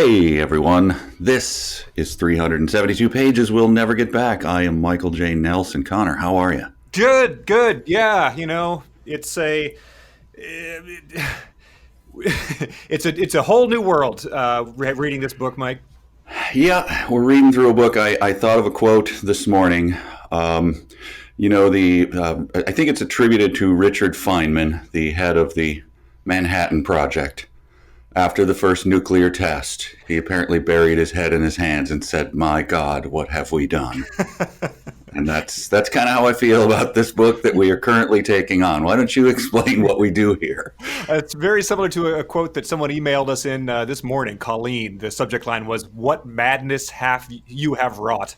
Hey everyone, this is 372 pages we'll never get back. I am Michael J. Nelson. Connor, how are you? Good, good. Yeah, it's a it's a whole new world reading this book, Mike. Yeah, we're reading through a book. I thought of a quote this morning. I think it's attributed to Richard Feynman, the head of the Manhattan Project. After the first nuclear test, he apparently buried his head in his hands and said, "My God, what have we done?" And that's kind of how I feel about this book that we are currently taking on. Why don't you explain what we do here? It's very similar to a quote that someone emailed us in this morning. Colleen, the subject line was, "What madness have wrought?"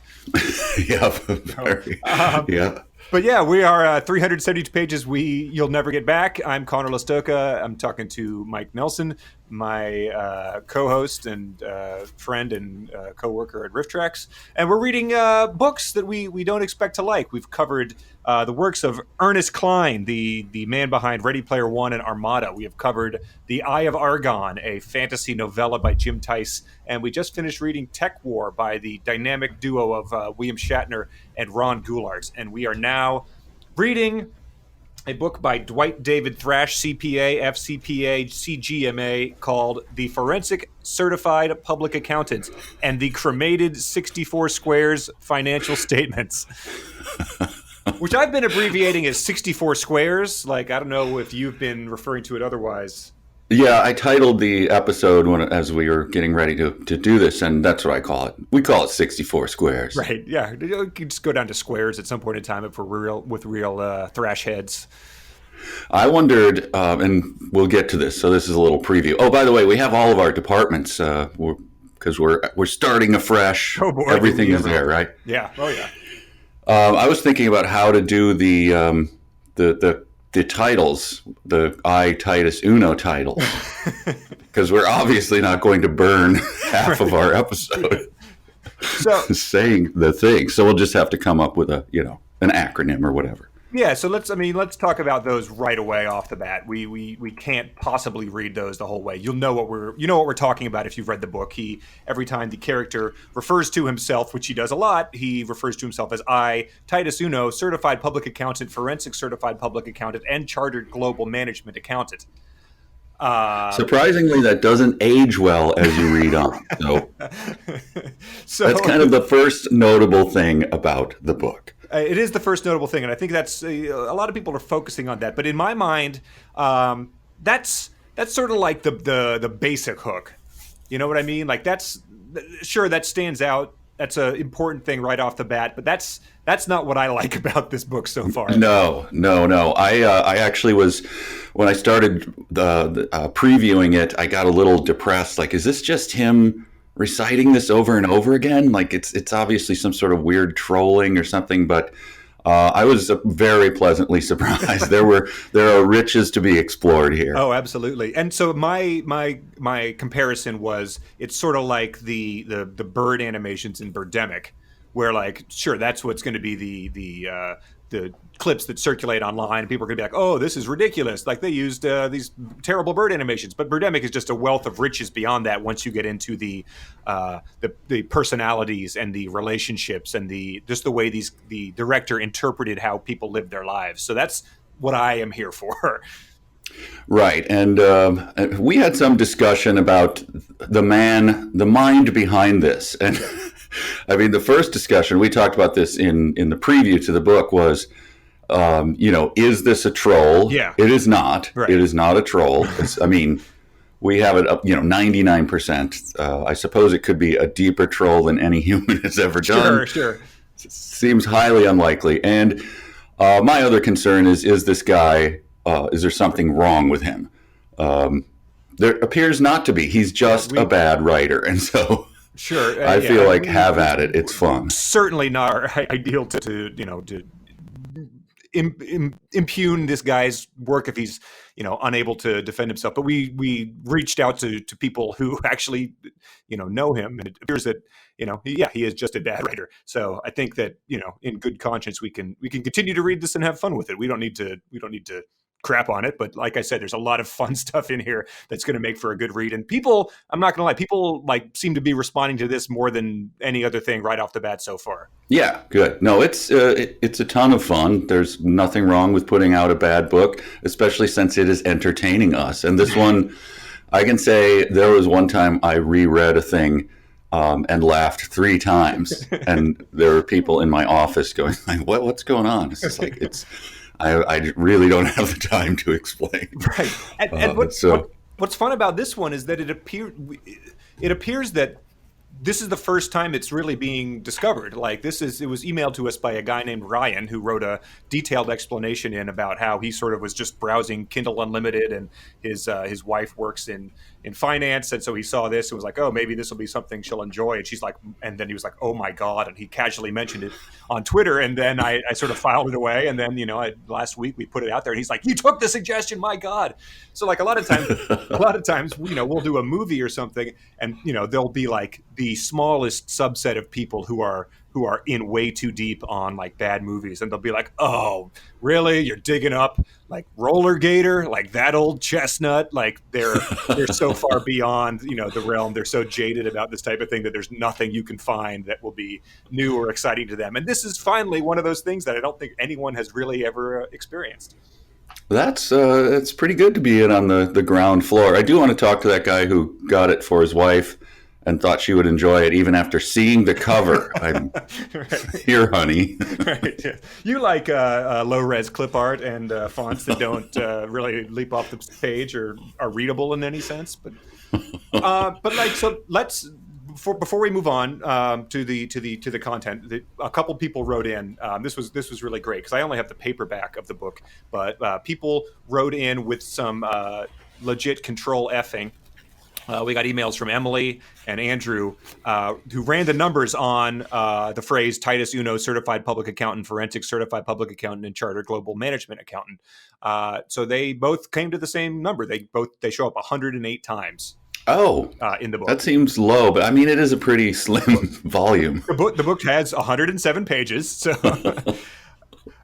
Yeah, very, yeah. But yeah, we are 372 pages. You'll never get back. I'm Connor Listoka. I'm talking to Mike Nelson, my co-host and friend and co-worker at Rift Tracks, and we're reading books that we don't expect to like. We've covered the works of Ernest Cline, the man behind Ready Player One and Armada. We have covered The Eye of Argon, a fantasy novella by Jim Tice, and we just finished reading Tech War by the dynamic duo of William Shatner and Ron Goulart. And we are now reading a book by Dwight David Thrash, CPA, FCPA, CGMA, called The Forensic Certified Public Accountant and the Cremated 64 Squares Financial Statements. Which I've been abbreviating as 64 Squares. Like, I don't know if you've been referring to it otherwise. Yeah, I titled the episode as we were getting ready to do this, and that's what I call it. We call it 64 Squares. Right, yeah. You can just go down to squares at some point in time with real thrash heads. I wondered, and we'll get to this, so this is a little preview. Oh, by the way, we have all of our departments, because we're starting afresh. Oh, boy. Everything is there, right? Yeah, oh yeah. I was thinking about how to do the titles, the Titus Uno titles, because we're obviously not going to burn half of our episode saying the thing. So we'll just have to come up with an acronym or whatever. Yeah, so let's talk about those right away off the bat. We can't possibly read those the whole way. You'll know what we're talking about if you've read the book. Every time the character refers to himself, which he does a lot, he refers to himself as I, Titus Uno, certified public accountant, forensic certified public accountant, and chartered global management accountant. Surprisingly, that doesn't age well as you read on. So that's kind of the first notable thing about the book. It is the first notable thing, and I think that's a lot of people are focusing on that. But in my mind, that's sort of like the basic hook. You know what I mean? Like that stands out. That's an important thing right off the bat. But that's not what I like about this book so far. No. I actually was, when I started previewing it, I got a little depressed. Like, is this just him reciting this over and over again? Like it's obviously some sort of weird trolling or something, but I was very pleasantly surprised. There are riches to be explored here. Oh, absolutely. And so my comparison was, it's sort of like the bird animations in Birdemic, where, like, sure, that's what's going to be the clips that circulate online, and people are going to be like, "Oh, this is ridiculous!" Like, they used these terrible bird animations. But Birdemic is just a wealth of riches beyond that. Once you get into the personalities and the relationships and just the way the director interpreted how people lived their lives. So that's what I am here for. Right, and we had some discussion about the mind behind this, and I mean, the first discussion we talked about this in the preview to the book was, is this a troll? Yeah, it is not. Right. It is not a troll. We have it up, 99%. I suppose it could be a deeper troll than any human has ever done. Sure. Seems highly unlikely. And my other concern is this guy? Is there something wrong with him? There appears not to be. He's just a bad writer, and so. Sure, I feel like have at it. It's fun. Certainly not ideal to impugn this guy's work if he's unable to defend himself. But we reached out to people who actually know him, and it appears that he is just a bad writer. So I think that in good conscience we can continue to read this and have fun with it. We don't need to crap on it. But like I said, there's a lot of fun stuff in here that's going to make for a good read. And people, I'm not going to lie, people like seem to be responding to this more than any other thing right off the bat so far. Yeah, good. No, it's a ton of fun. There's nothing wrong with putting out a bad book, especially since it is entertaining us. And this one, I can say there was one time I reread a thing and laughed 3 times, and there were people in my office going like, "What's going on?" It's just like I really don't have the time to explain. Right. And what's fun about this one is that it appears that this is the first time it's really being discovered. Like it was emailed to us by a guy named Ryan, who wrote a detailed explanation about how he sort of was just browsing Kindle Unlimited, and his wife works in finance, and so he saw this and was like, oh, maybe this will be something she'll enjoy. And she's like, and then he was like, oh my God, and he casually mentioned it on Twitter, and then I sort of filed it away, and then last week we put it out there, and he's like, you took the suggestion, my God. So like a lot of times we'll do a movie or something, and there'll be like the smallest subset of people who are in way too deep on like bad movies, and they'll be like, oh really, you're digging up like Roller Gator, like that old chestnut, like they're so far beyond the realm, they're so jaded about this type of thing that there's nothing you can find that will be new or exciting to them. And this is finally one of those things that I don't think anyone has really ever experienced. That's it's pretty good to be in on the ground floor. I do want to talk to that guy who got it for his wife and thought she would enjoy it even after seeing the cover. I'm right. Here, honey. Right. Yeah. You like low-res clip art and fonts that don't really leap off the page or are readable in any sense. But like, so let's before we move on to the content. A couple people wrote in. This was really great because I only have the paperback of the book, but people wrote in with some legit control effing. We got emails from Emily and Andrew who ran the numbers on the phrase Titus Uno, certified public accountant, forensic certified public accountant, and chartered global management accountant. So they both came to the same number. They show up 108 times. In the book. That seems low, but I mean, it is a pretty slim volume. The book has 107 pages. So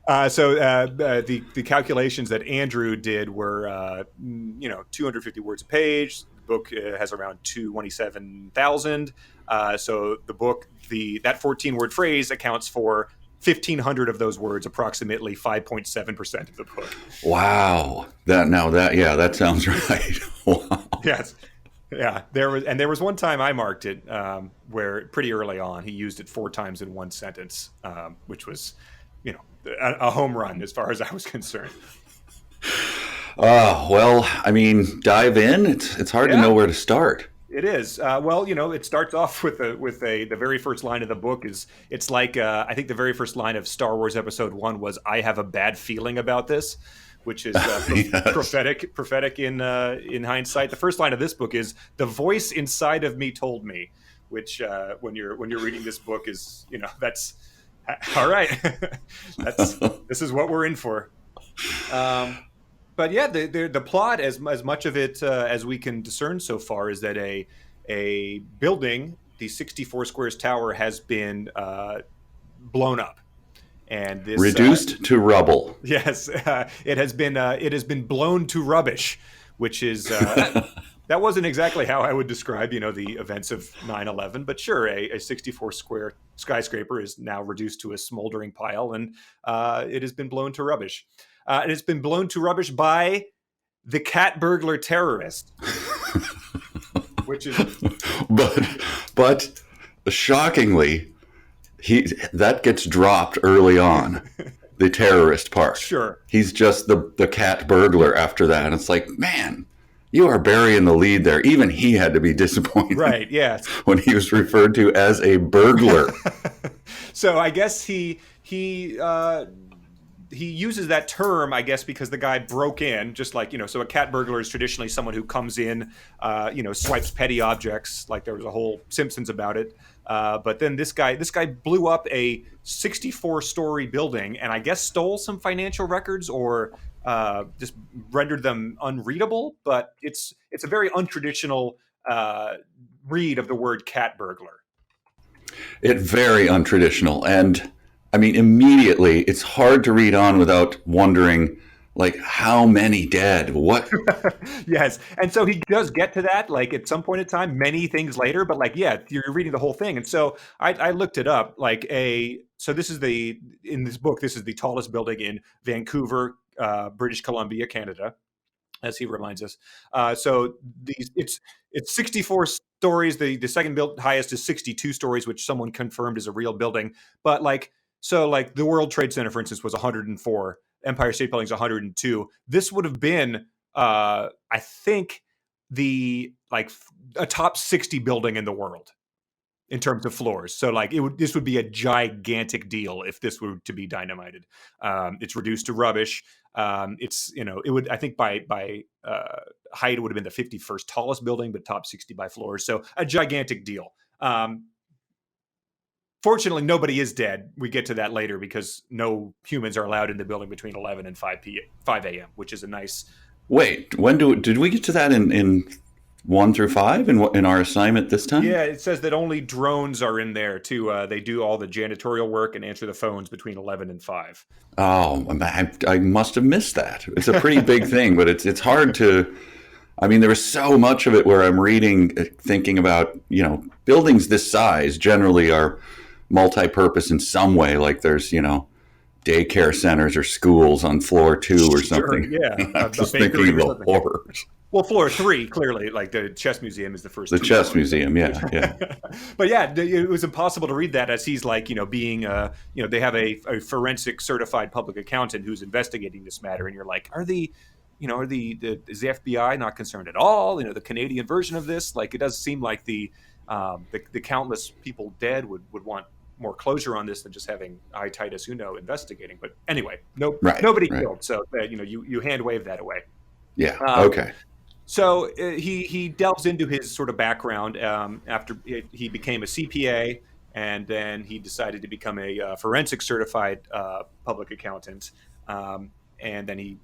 the calculations that Andrew did were 250 words a page. Book has around 227,000. So the book, that 14-word phrase accounts for 1,500 of those words, approximately 5.7% of the book. Wow. That sounds right. Wow. Yes. Yeah. There was one time I marked it where pretty early on he used it 4 times in one sentence, which was, a home run as far as I was concerned. Well, I mean, dive in. It's hard to know where to start. It is. It starts off with the very first line of the book it's like I think the very first line of Star Wars Episode 1 was, "I have a bad feeling about this," which is yes. prophetic in hindsight. The first line of this book is, "The voice inside of me told me," which when you're reading this book is that's all right. This is what we're in for. But yeah, the plot, as much of it as we can discern so far, is that a building, the 64 Squares Tower, has been blown up, and this reduced to rubble. Yes, it has been blown to rubbish, which is that wasn't exactly how I would describe the events of 9/11, but sure, a 64 square skyscraper is now reduced to a smoldering pile, and it has been blown to rubbish. And it's been blown to rubbish by the cat burglar terrorist, which is, but shockingly, that gets dropped early on. The terrorist part. Sure, he's just the cat burglar after that, and it's like, man, you are burying the lead there. Even he had to be disappointed, right? Yes, when he was referred to as a burglar. So I guess he uses that term, I guess, because the guy broke in, just like, so a cat burglar is traditionally someone who comes in, swipes petty objects, like there was a whole Simpsons about it. But then this guy blew up a 64-story building and I guess stole some financial records or just rendered them unreadable. But it's a very untraditional read of the word cat burglar. It's very untraditional. And I mean, immediately, it's hard to read on without wondering, Like, how many dead? What? Yes. And so he does get to that, like at some point in time, many things later, but like, yeah, you're reading the whole thing. And so I looked it up, so this is in this book, this is the tallest building in Vancouver, British Columbia, Canada, as he reminds us. So it's 64 stories. The second built highest is 62 stories, which someone confirmed is a real building. But like the World Trade Center, for instance, was 104. Empire State Building's 102. This would have been, I think, a top 60 building in the world in terms of floors. So like this would be a gigantic deal if this were to be dynamited. It's reduced to rubbish. It would, I think by height, it would have been the 51st tallest building, but top 60 by floors. So a gigantic deal. Fortunately, nobody is dead. We get to that later because no humans are allowed in the building between 11 and 5 a.m., which is a nice... Wait, did we get to that in 1 through 5 in our assignment this time? Yeah, it says that only drones are in there too. They do all the janitorial work and answer the phones between 11 and 5. Oh, I must have missed that. It's a pretty big thing, but it's hard to... I mean, there was so much of it where I'm reading, thinking about, buildings this size generally are multi-purpose in some way, like there's daycare centers or schools on floor 2 or something. Sure, yeah. I'm just thinking the horrors. Well, floor 3, clearly, like the chess museum is the first. The chess museum, yeah. But yeah, it was impossible to read that as he's like, being, they have a forensic certified public accountant who's investigating this matter, and you're like, is the FBI not concerned at all? The Canadian version of this, like, it does seem like the countless people dead would want more closure on this than just having Titus Uno investigating. But anyway, nobody killed. So you hand wave that away. Yeah. Okay. So he delves into his sort of background after he became a CPA, and then he decided to become a forensic certified public accountant. And then he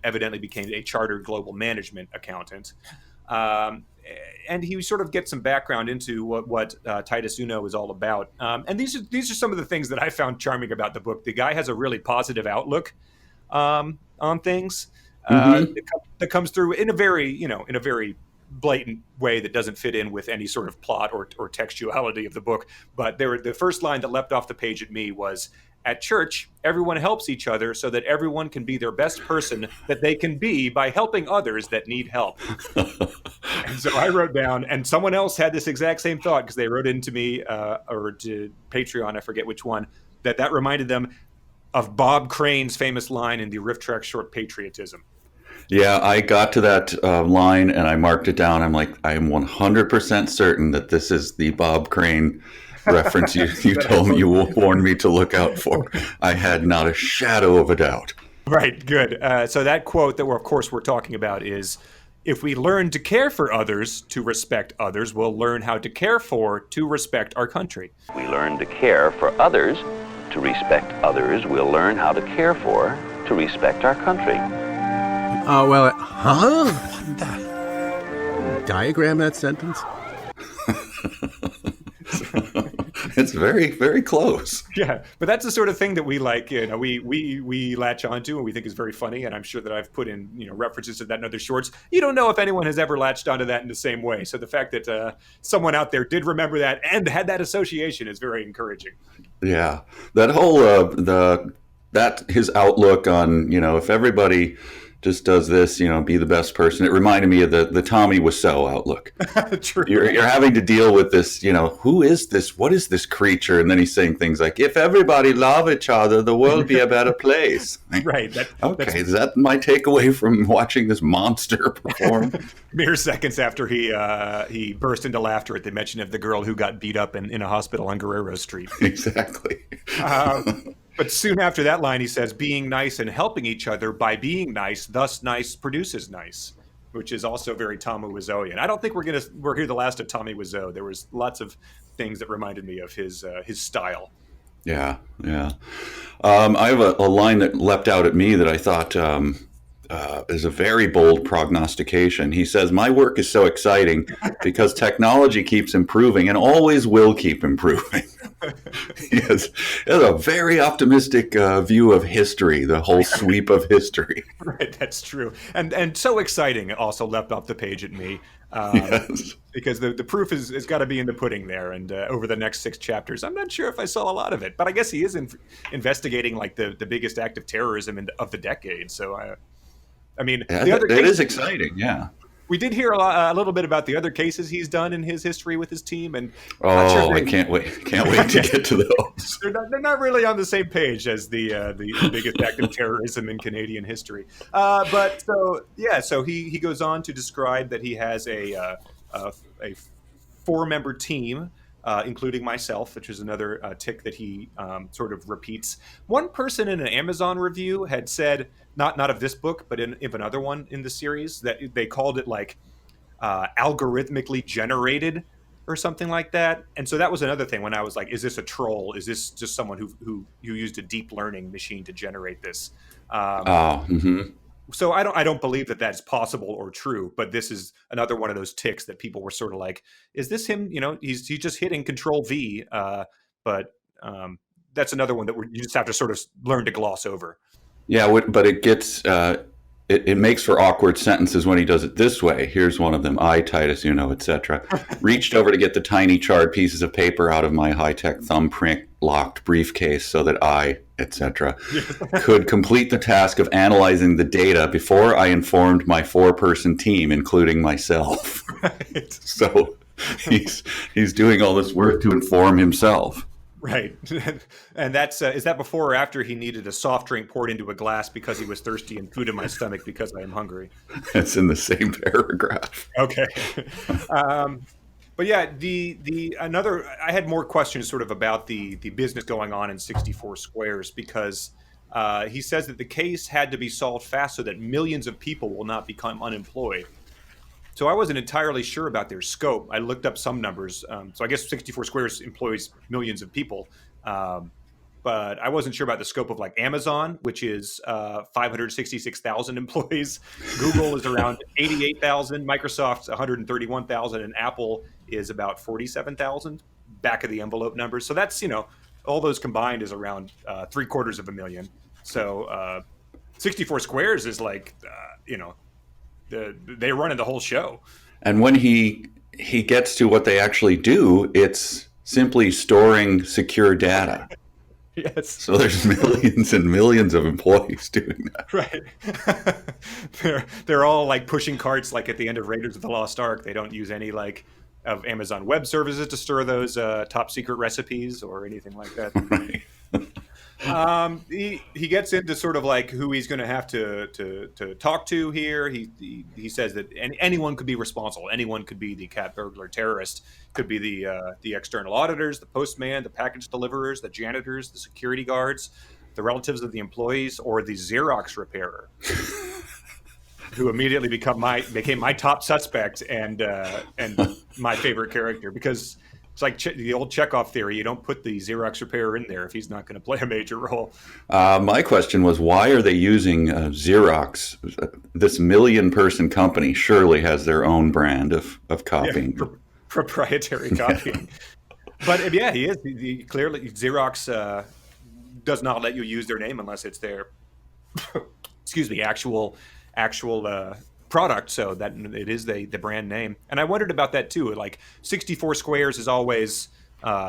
evidently became a chartered global management accountant. And he sort of gets some background into what Titus Uno is all about. And these are some of the things that I found charming about the book. The guy has a really positive outlook on things that comes through in a very blatant way that doesn't fit in with any sort of plot or textuality of the book. But the first line that leapt off the page at me was, "At church, everyone helps each other so that everyone can be their best person that they can be by helping others that need help." And so I wrote down, and someone else had this exact same thought because they wrote into me or to Patreon, I forget which one, that reminded them of Bob Crane's famous line in the Riff Track short Patriotism. Yeah, I got to that line and I marked it down. I'm like, I am 100% certain that this is the Bob Crane reference you told me, you warned me to look out for. I had not a shadow of a doubt. Right, good. So that quote that we're talking about is, "If we learn to care for others, to respect others, we'll learn how to care for, to respect our country." We learn to care for others, to respect others, we'll learn how to care for, to respect our country. What the? Diagram that sentence? It's very, very close. Yeah, but that's the sort of thing that we like. We latch onto and we think is very funny. And I'm sure that I've put in references to that in other shorts. You don't know if anyone has ever latched onto that in the same way. So the fact that someone out there did remember that and had that association is very encouraging. Yeah, that whole his outlook on if everybody just does this, be the best person. It reminded me of the Tommy Wiseau outlook. True. You're having to deal with this, who is this? What is this creature? And then he's saying things like, if everybody love each other, the world be a better place. Right. Is that my takeaway from watching this monster perform? Mere seconds after he burst into laughter at the mention of the girl who got beat up in a hospital on Guerrero Street. Exactly. But soon after that line, he says, "Being nice and helping each other by being nice, thus nice produces nice," which is also very Tommy Wiseauian. I don't think we're hear the last of Tommy Wiseau. There was lots of things that reminded me of his style. Yeah. I have a line that leapt out at me that I thought is a very bold prognostication. He says, "My work is so exciting because technology keeps improving and always will keep improving." He has a very optimistic view of history, the whole sweep of history. Right, that's true. And so exciting also leapt off the page at me. Yes. Because the proof is got to be in the pudding there. And over the next 6 chapters, I'm not sure if I saw a lot of it, but I guess he is investigating like the biggest act of terrorism of the decade. So I mean, Yeah, the other that is cases, exciting. Yeah. we did hear a little bit about the other cases he's done in his history with his team, and I'm not Oh, sure I can't wait! Can't wait to get to those. they're not really on the same page as the biggest act of terrorism in Canadian history. But so he goes on to describe that he has a 4-member team, including myself, which is another tick that he sort of repeats. One person in an Amazon review had said, not of this book, but of another one in the series, that they called it like algorithmically generated or something like that. And so that was another thing when I was like, is this a troll? Is this just someone who used a deep learning machine to generate this? Oh, So I don't believe that that's possible or true, but this is another one of those ticks that people were sort of like, is this him? You know, he's just hitting Control V, but that's another one that you just have to sort of learn to gloss over. yeah. But it gets it makes for awkward sentences when he does it this way. Here's one of them: I, Titus Uno, etc., reached over to get the tiny charred pieces of paper out of my high-tech thumbprint locked briefcase so that I, etc., could complete the task of analyzing the data before I informed my 4-person team, including myself. Right. So he's doing all this work to inform himself. Right. And that's is that before or after he needed a soft drink poured into a glass because he was thirsty and food in my stomach because I am hungry? It's in the same paragraph. Okay. But yeah, I had more questions sort of about the business going on in 64 Squares, because he says that the case had to be solved fast so that millions of people will not become unemployed. So I wasn't entirely sure about their scope. I looked up some numbers. So I guess 64 Squares employs millions of people. But I wasn't sure about the scope of like Amazon, which is 566,000 employees. Google is around 88,000. Microsoft's 131,000. And Apple is about 47,000, back of the envelope numbers. So that's, all those combined is around 750,000. So 64 Squares is like, they're running the whole show. And when he gets to what they actually do, it's simply storing secure data. Yes. So there's millions and millions of employees doing that. Right. They're all like pushing carts like at the end of Raiders of the Lost Ark. They don't use any like of Amazon Web Services to store those top secret recipes or anything like that. Right. He gets into sort of like who he's going to have to talk to here. He says that anyone could be responsible. Anyone could be the cat burglar terrorist. Could be the external auditors, the postman, the package deliverers, the janitors, the security guards, the relatives of the employees, or the Xerox repairer, who immediately became my top suspect and my favorite character, because it's like the old Chekhov theory. You don't put the Xerox repairer in there if he's not going to play a major role. My question was, why are they using Xerox? This 1 million-person company surely has their own brand of copying. Yeah, proprietary copying. But yeah, he is. Clearly, Xerox does not let you use their name unless it's their, actual product, so that it is the brand name. And I wondered about that too. Like 64 Squares is always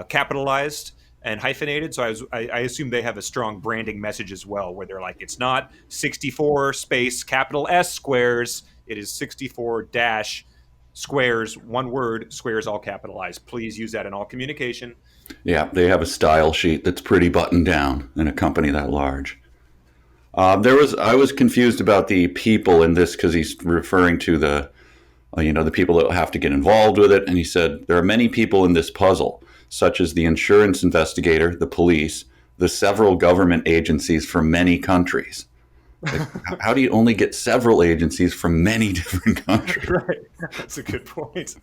capitalized and hyphenated, so I assume they have a strong branding message as well, where they're like, it's not 64 space capital S Squares, it is 64 dash Squares, one word, Squares all capitalized. Please use that in all communication. Yeah, they have a style sheet that's pretty buttoned down in a company that large. I was confused about the people in this, because he's referring to the people that have to get involved with it. And he said, there are many people in this puzzle, such as the insurance investigator, the police, the several government agencies from many countries. Like, how do you only get several agencies from many different countries? Right. That's a good point.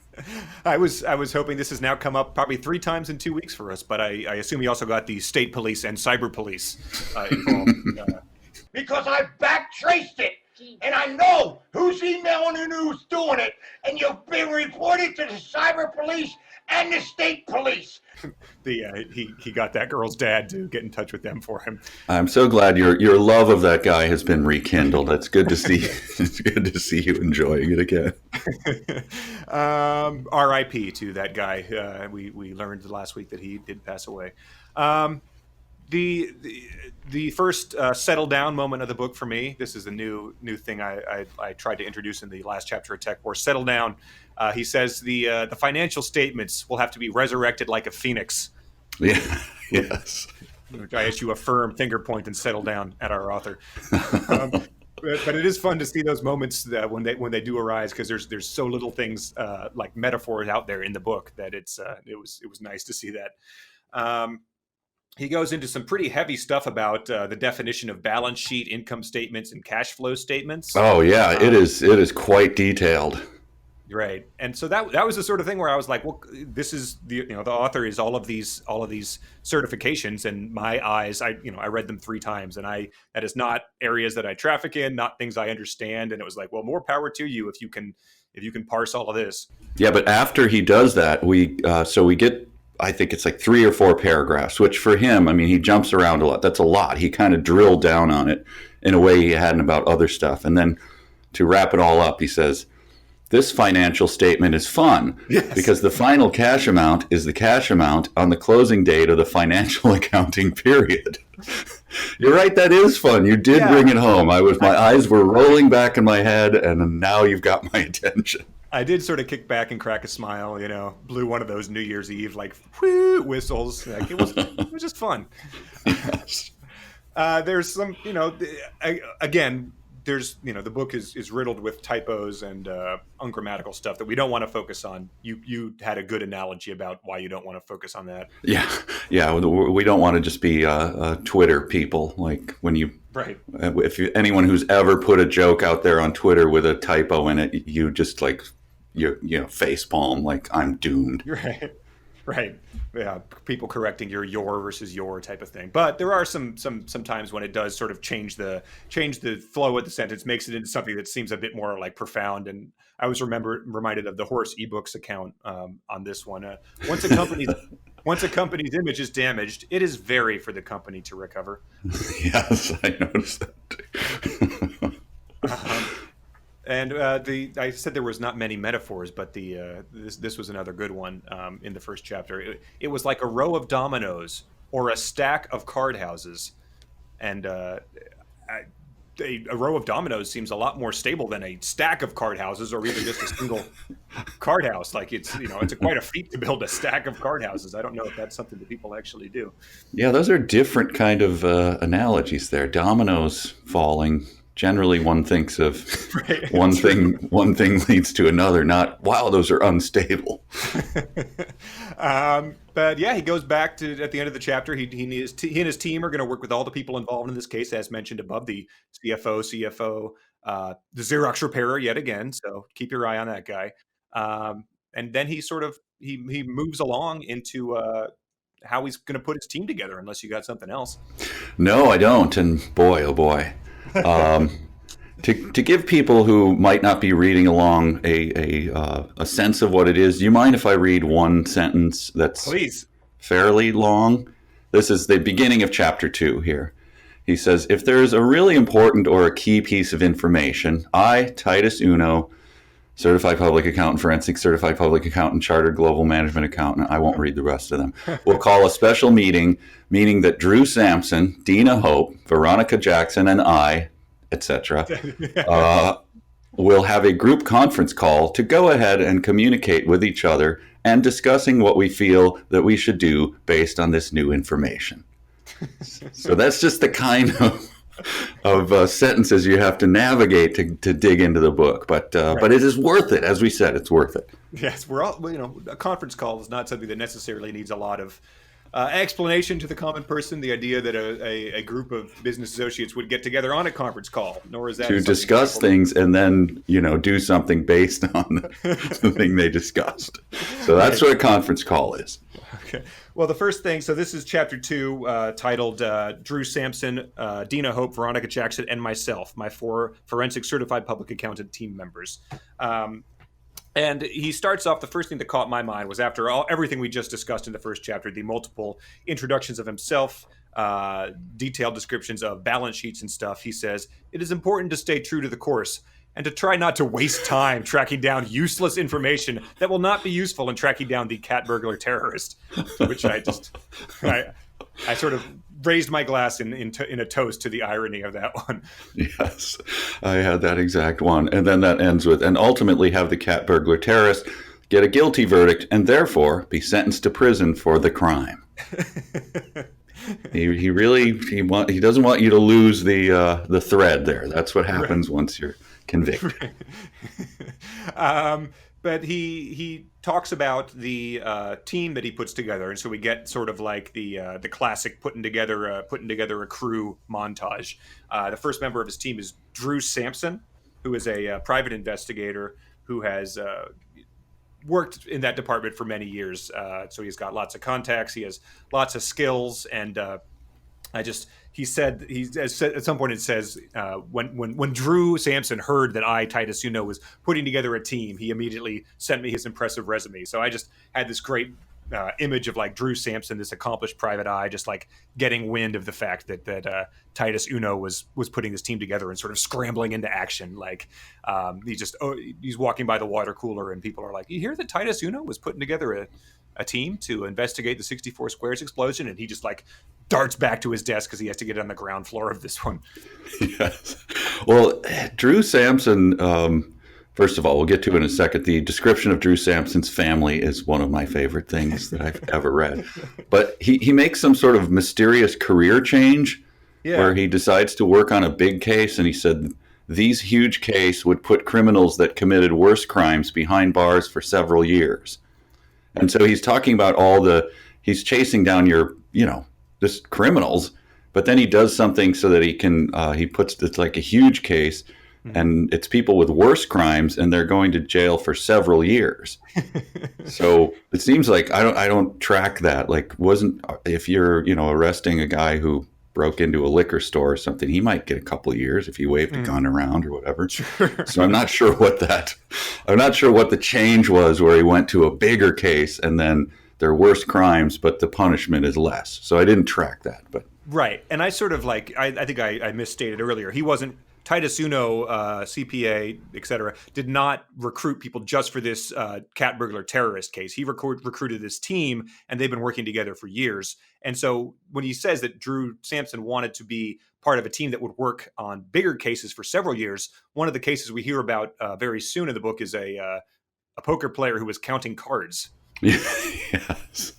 I was hoping this has now come up probably 3 times in 2 weeks for us, but I assume he also got the state police and cyber police involved. Because I backtraced it, and I know who's emailing and who's doing it, and you've been reported to the cyber police and the state police. He got that girl's dad to get in touch with them for him. I'm so glad your love of that guy has been rekindled. It's good to see. It's good to see you enjoying it again. R.I.P. to that guy. We learned last week that he did pass away. The first settle down moment of the book for me. This is a new thing I tried to introduce in the last chapter of Tech Wars. Settle down. He says the financial statements will have to be resurrected like a phoenix. Yeah. Yes. Which I issue a firm finger point and settle down at our author. But it is fun to see those moments when they do arise, because there's so little things like metaphors out there in the book that it was nice to see that. He goes into some pretty heavy stuff about the definition of balance sheet, income statements, and cash flow statements. Oh yeah, it is quite detailed. Right, and so that was the sort of thing where I was like, well, this is the author is all of these certifications, and my eyes, I read them 3 times, and that is not areas that I traffic in, not things I understand, and it was like, well, more power to you if you can parse all of this. Yeah, but after he does that, we get, I think it's like 3 or 4 paragraphs, which for him, I mean, he jumps around a lot. That's a lot. He kind of drilled down on it in a way he hadn't about other stuff, and then to wrap it all up, he says, this financial statement is fun because the final cash amount is the cash amount on the closing date of the financial accounting period. You're right. That is fun. You did bring it home. My eyes were rolling back in my head, and now you've got my attention. I did sort of kick back and crack a smile, blew one of those New Year's Eve, like, whoo, whistles. Like, it was just fun. Yes. There's some, again, there's, the book is riddled with typos and ungrammatical stuff that we don't want to focus on. You had a good analogy about why you don't want to focus on that. Yeah. We don't want to just be Twitter people. Like when you, right. Anyone who's ever put a joke out there on Twitter with a typo in it, you just like, you face palm, like I'm doomed. Right. Yeah. People correcting your versus your type of thing. But there are some times when it does sort of change the flow of the sentence, makes it into something that seems a bit more like profound. And I was reminded of the Horse eBooks account on this one. Once a company's image is damaged, it is very for the company to recover. Yes, I noticed that too. And I said there was not many metaphors, but this was another good one in the first chapter. It was like a row of dominoes or a stack of card houses, and a row of dominoes seems a lot more stable than a stack of card houses, or even just a single card house. Like it's quite a feat to build a stack of card houses. I don't know if that's something that people actually do. Yeah, those are different kind of analogies there. Dominoes falling. Generally, one thinks of one thing leads to another, not, wow, those are unstable. But yeah, he goes back to, at the end of the chapter, he and his team are going to work with all the people involved in this case, as mentioned above, the CFO, the Xerox repairer yet again. So keep your eye on that guy. And then he he moves along into how he's going to put his team together, unless you got something else. No, I don't. And boy, oh boy. To give people who might not be reading along a sense of what it is, do you mind if I read one sentence that's Please. Fairly long? This is the beginning of chapter 2 here. He says, if there is a really important or a key piece of information, I, Titus Uno, Certified Public Accountant, Forensic Certified Public Accountant, Chartered Global Management Accountant, I won't read the rest of them, we'll call a special meeting, meaning that Drew Sampson, Dina Hope, Veronica Jackson, and I, etc., will have a group conference call to go ahead and communicate with each other and discussing what we feel that we should do based on this new information. So that's just the kind of sentences you have to navigate to dig into the book, but it is worth it. As we said, it's worth it. Yes, we're all, a conference call is not something that necessarily needs a lot of explanation to the common person. The idea that a group of business associates would get together on a conference call, nor is that to discuss things and then do something based on the thing they discussed. So that's what a conference call is. Okay. Well, the first thing, so this is chapter 2, titled Drew Sampson, Dina Hope, Veronica Jackson, and myself, my 4 forensic certified public accountant team members. And he starts off, the first thing that caught my mind was after everything we just discussed in the first chapter, the multiple introductions of himself, detailed descriptions of balance sheets and stuff. He says, it is important to stay true to the course and to try not to waste time tracking down useless information that will not be useful in tracking down the cat burglar terrorist. To which I sort of raised my glass in a toast to the irony of that one. Yes, I had that exact one. And then that ends with, and ultimately have the cat burglar terrorist get a guilty verdict and therefore be sentenced to prison for the crime. He doesn't want you to lose the thread there. That's what happens once you're convicted. But he talks about the team that he puts together, and so we get sort of like the classic putting together a crew montage. The first member of his team is Drew Sampson, who is a private investigator who has worked in that department for many years. So he's got lots of contacts, he has lots of skills, and he said at some point it says when Drew Sampson heard that Titus Uno was putting together a team, he immediately sent me his impressive resume. So I just had this great image of like Drew Sampson, this accomplished private eye, just like getting wind of the fact that Titus Uno was putting this team together and sort of scrambling into action. Like he's walking by the water cooler and people are like, you hear that Titus Uno was putting together a team to investigate the 64 Squares explosion, and he just like darts back to his desk because he has to get on the ground floor of this one. Yes. Well, Drew Sampson, first of all, we'll get to it in a second. The description of Drew Sampson's family is one of my favorite things that I've ever read. But he makes some sort of mysterious career change where he decides to work on a big case, and he said these huge case would put criminals that committed worse crimes behind bars for several years. And so he's talking about he's chasing down just criminals, but then he does something so that he puts it's like a huge case, and it's people with worse crimes, and they're going to jail for several years. So it seems like I don't track that. Like, if you're arresting a guy who broke into a liquor store or something, he might get a couple of years if he waved a gun around or whatever. Sure. So I'm not sure what the change was where he went to a bigger case and then they're worse crimes, but the punishment is less. So I didn't track that, but right. And I sort of I think I misstated earlier. He wasn't Titus Uno, CPA, etc., did not recruit people just for this cat burglar terrorist case. He recruited this team, and they've been working together for years. And so when he says that Drew Sampson wanted to be part of a team that would work on bigger cases for several years, one of the cases we hear about very soon in the book is a poker player who was counting cards. Yes.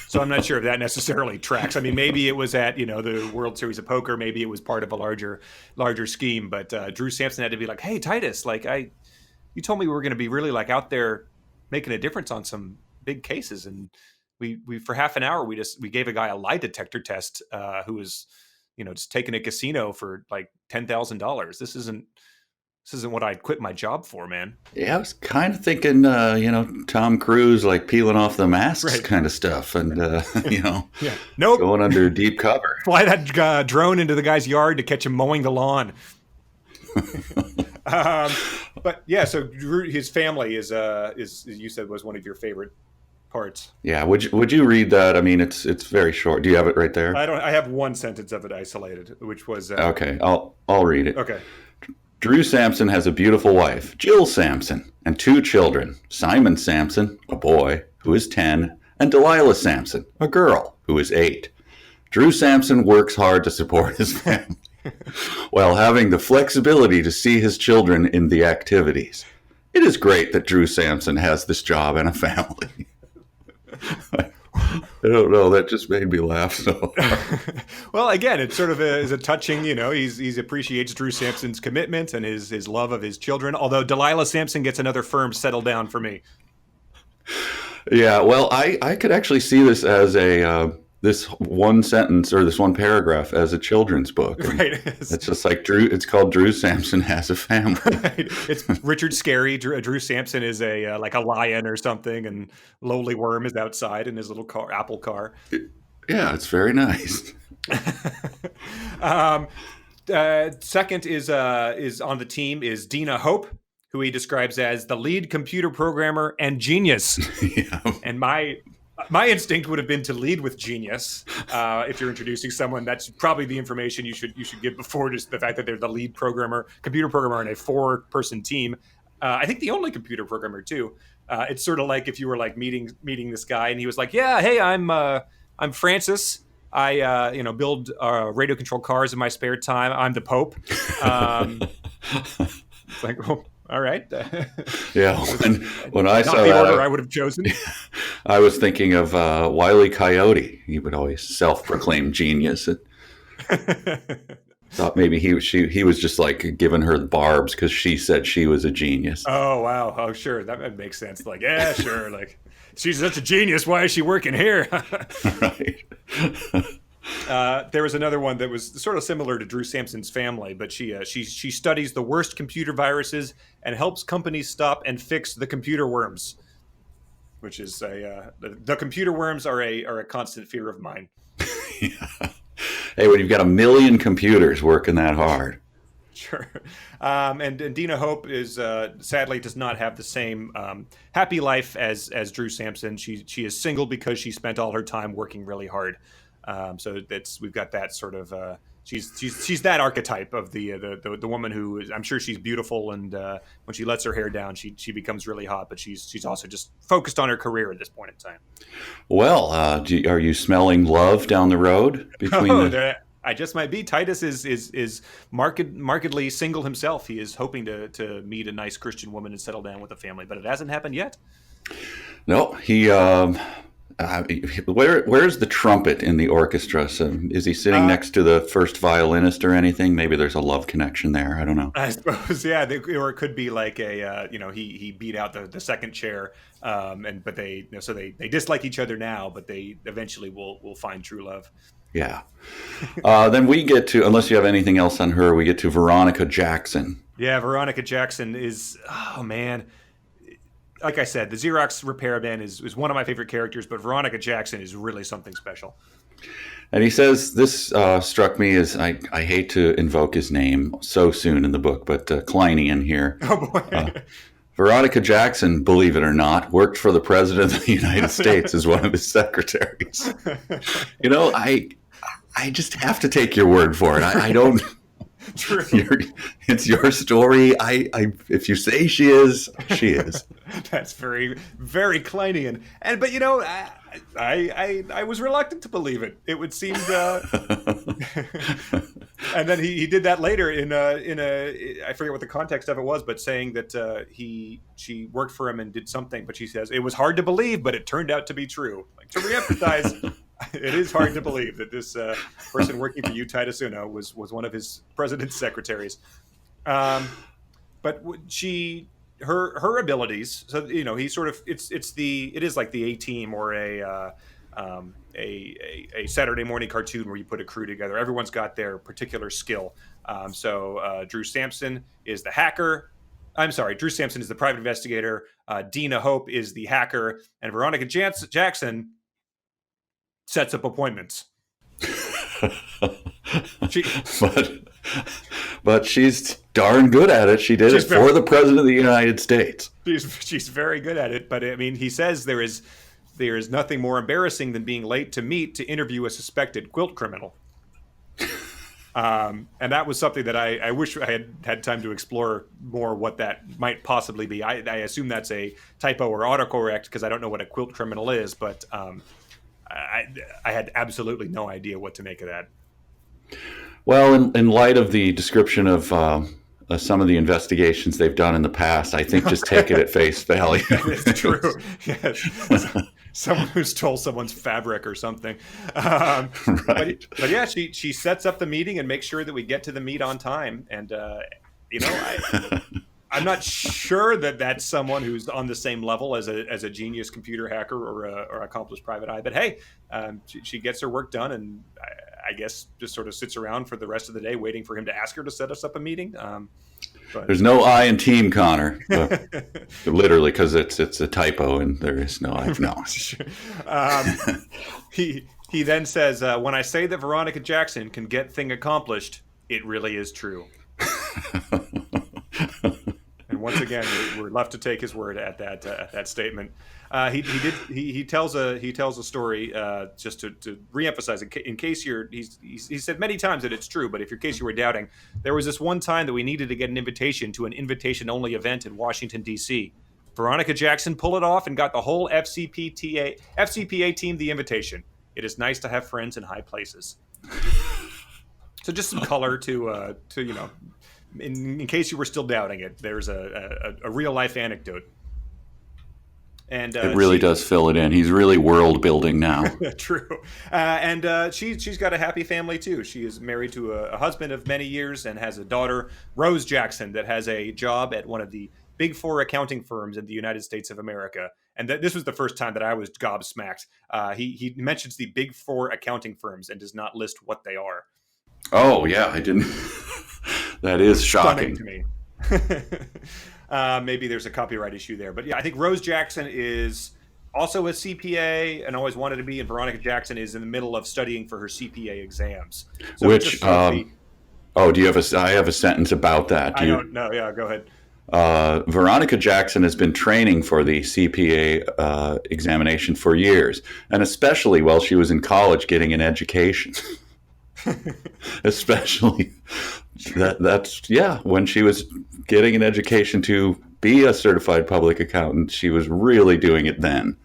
So I'm not sure if that necessarily tracks. I mean, maybe it was at, the World Series of Poker. Maybe it was part of a larger scheme. But Drew Sampson had to be like, hey, Titus, you told me we were going to be really out there making a difference on some big cases. And we for half an hour, we gave a guy a lie detector test who was, just taking a casino for $10,000. This isn't what I'd quit my job for, man. Yeah, I was kind of thinking, Tom Cruise, peeling off the masks kind of stuff and, Nope. going under deep cover. Fly that drone into the guy's yard to catch him mowing the lawn. But yeah, so Drew, his family is you said was one of your favorite parts. Yeah, would you read that? I mean, it's very short. Do you have it right there? I have one sentence of it isolated, which was okay. I'll read it. Okay. Drew Sampson has a beautiful wife, Jill Sampson, and 2 children, Simon Sampson, a boy, who is 10, and Delilah Sampson, a girl, who is 8. Drew Sampson works hard to support his family while having the flexibility to see his children in the activities. It is great that Drew Sampson has this job and a family. I don't know. That just made me laugh so hard. Well, again, it sort of is a touching, he appreciates Drew Sampson's commitment and his love of his children. Although Delilah Sampson gets another firm settle down for me. Yeah, well, I could actually see this as this one sentence or this one paragraph as a children's book. Right. It's just like it's called Drew Sampson Has a Family. Right. It's Richard Scarry. Drew Sampson is a lion or something, and Lowly Worm is outside in his little car, Apple car. Yeah, it's very nice. Second is on the team is Dina Hope, who he describes as the lead computer programmer and genius. Yeah. And my instinct would have been to lead with genius. If you're introducing someone, that's probably the information you should give before, just the fact that they're the lead computer programmer in a 4-person team. I think the only computer programmer too. It's sort of like if you were like meeting this guy and he was like, yeah, hey, I'm Francis. I build radio controlled cars in my spare time. I'm the Pope. It's like, well, all right. Yeah. When I Not saw the that, order I would have chosen. I was thinking of Wile E. Coyote. He would always self-proclaim genius. Thought maybe he was just like giving her the barbs because she said she was a genius. Oh, wow. Oh, sure. That makes sense. Like, yeah, sure. Like, she's such a genius. Why is she working here? Right. There was another one that was sort of similar to Drew Sampson's family, but she studies the worst computer viruses and helps companies stop and fix the computer worms, which is the computer worms are a constant fear of mine. Yeah. Hey, when you've got 1 million computers working that hard. Sure. And Dina Hope is sadly does not have the same happy life as Drew Sampson. She is single because she spent all her time working really hard. So we've got that sort of she's that archetype of the woman who is, I'm sure she's beautiful, and when she lets her hair down, she becomes really hot. But she's also just focused on her career at this point in time. Well, are you smelling love down the road between I just might be. Titus is markedly single himself. He is hoping to meet a nice Christian woman and settle down with a family, but it hasn't happened yet. No, he. Where's the trumpet in the orchestra? So is he sitting next to the first violinist or anything? Maybe there's a love connection there. I don't know. I suppose, yeah. Or it could be like he beat out the second chair, but they dislike each other now, but they eventually will find true love. Yeah. Then we get to, unless you have anything else on her, we get to Veronica Jackson. Yeah, Veronica Jackson is, oh man. Like I said, the Xerox repairman is one of my favorite characters, but Veronica Jackson is really something special. And he says, this struck me as, I hate to invoke his name so soon in the book, but Kleinian here. Oh, boy. Veronica Jackson, believe it or not, worked for the President of the United States as one of his secretaries. You know, I just have to take your word for it. I don't... True. It's your story. If you say she is, she is. That's very, very Kleinian. But you know, I was reluctant to believe it. It would seem, and then he did that later in a I forget what the context of it was, but saying that she worked for him and did something, but she says it was hard to believe, but it turned out to be true. Like, to reemphasize. It is hard to believe that this person working for you, Titus Uno, was one of his president's secretaries. But her abilities. So he sort of it is like the A-Team or a Saturday morning cartoon where you put a crew together. Everyone's got their particular skill. So Drew Sampson is the hacker. I'm sorry, Drew Sampson is the private investigator. Dina Hope is the hacker, and Veronica Jackson sets up appointments. But she's darn good at it. She did it for the President of the United States. She's very good at it. But I mean, he says there is nothing more embarrassing than being late to meet to interview a suspected quilt criminal. And that was something that I wish I had time to explore more what that might possibly be. I assume that's a typo or autocorrect because I don't know what a quilt criminal is, but I had absolutely no idea what to make of that. Well, in light of the description of some of the investigations they've done in the past, I think just take it at face value. It's true. Yes. Someone who stole someone's fabric or something. Right. But yeah, she sets up the meeting and makes sure that we get to the meet on time. And, I'm not sure that that's someone who's on the same level as a genius computer hacker or accomplished private eye. But hey, she gets her work done, and I guess just sort of sits around for the rest of the day waiting for him to ask her to set us up a meeting. But there's no I in team, Connor. Literally, because it's a typo, and there is no I. No. He then says, "When I say that Veronica Jackson can get thing accomplished, it really is true." And once again, we're left to take his word at that statement. He tells a story just to reemphasize in case he said many times that it's true, but in case you were doubting, there was this one time that we needed to get an invitation to an invitation-only event in Washington, D.C. Veronica Jackson pulled it off and got the whole FCPA team the invitation. It is nice to have friends in high places. So just some color to in case you were still doubting it, there's a real life anecdote. And it really does fill it in. He's really world building now. True. And she's got a happy family too. She is married to a husband of many years and has a daughter, Rose Jackson, that has a job at one of the Big Four accounting firms in the United States of America. And this was the first time that I was gobsmacked. He mentions the Big Four accounting firms and does not list what they are. Oh, yeah, I didn't. That is shocking to me. Maybe there's a copyright issue there. But yeah, I think Rose Jackson is also a CPA and always wanted to be, and Veronica Jackson is in the middle of studying for her CPA exams. So which, do you have I have a sentence about that. I don't know. Yeah, go ahead. Veronica Jackson has been training for the CPA examination for years, and especially while she was in college getting an education. Especially that's when she was getting an education to be a certified public accountant, she was really doing it then.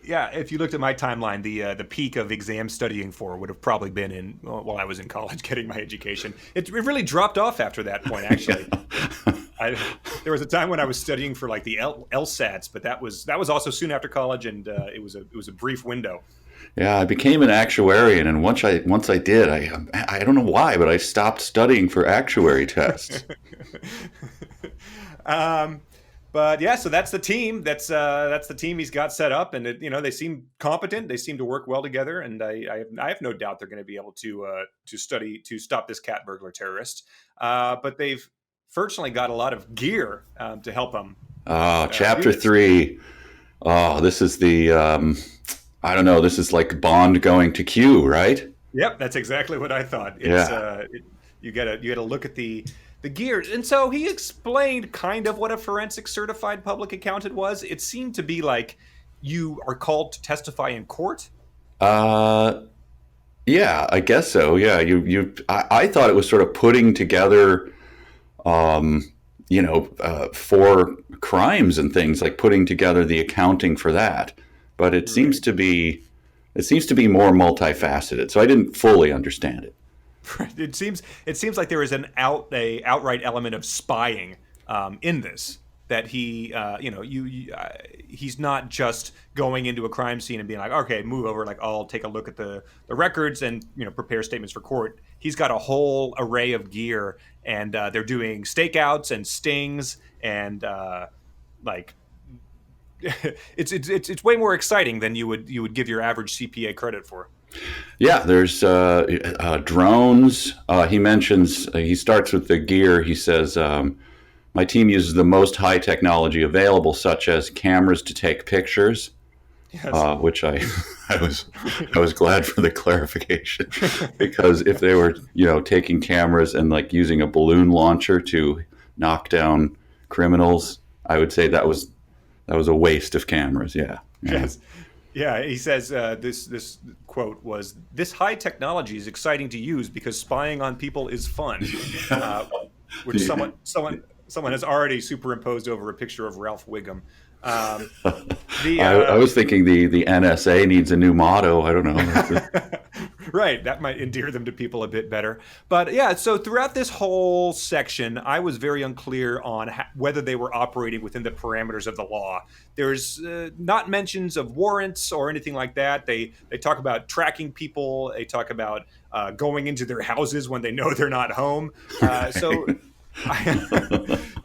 Yeah, if you looked at my timeline, the peak of exam studying for would have probably been while I was in college getting my education. It really dropped off after that point, actually. There was a time when I was studying for like the LSATs, but that was also soon after college, and it was a brief window. Yeah, I became an actuarian, and once I did, I don't know why, but I stopped studying for actuary tests. But yeah, so that's the team. That's the team he's got set up, and they seem competent. They seem to work well together, and I have no doubt they're going to be able to stop this cat burglar terrorist. But they've fortunately got a lot of gear to help them. Chapter 3. Oh, this is the. I don't know. This is like Bond going to Q, right? Yep, that's exactly what I thought. You gotta look at the gear, and so he explained kind of what a forensic certified public accountant was. It seemed to be like you are called to testify in court. Yeah, I guess so. Yeah, I thought it was sort of putting together, for crimes and things, like putting together the accounting for that. But it seems to be more multifaceted. So I didn't fully understand it. It seems like there is an outright element of spying in this. That he, he's not just going into a crime scene and being like, okay, move over, like I'll take a look at the records and prepare statements for court. He's got a whole array of gear, and they're doing stakeouts and stings and it's way more exciting than you would give your average CPA credit for. Yeah, there's drones. He mentions, he starts with the gear. He says, my team uses the most high technology available, such as cameras to take pictures. Yes. Which I was glad for the clarification, because if they were taking cameras and like using a balloon launcher to knock down criminals, I would say that was a waste of cameras. Yeah. Yes. Yeah, he says this quote was, "This high technology is exciting to use because spying on people is fun," which someone has already superimposed over a picture of Ralph Wiggum. I was thinking the NSA needs a new motto. I don't know. Right, that might endear them to people a bit better. But yeah, so throughout this whole section, I was very unclear on whether they were operating within the parameters of the law. There's not mentions of warrants or anything like that. They talk about tracking people. They talk about going into their houses when they know they're not home. So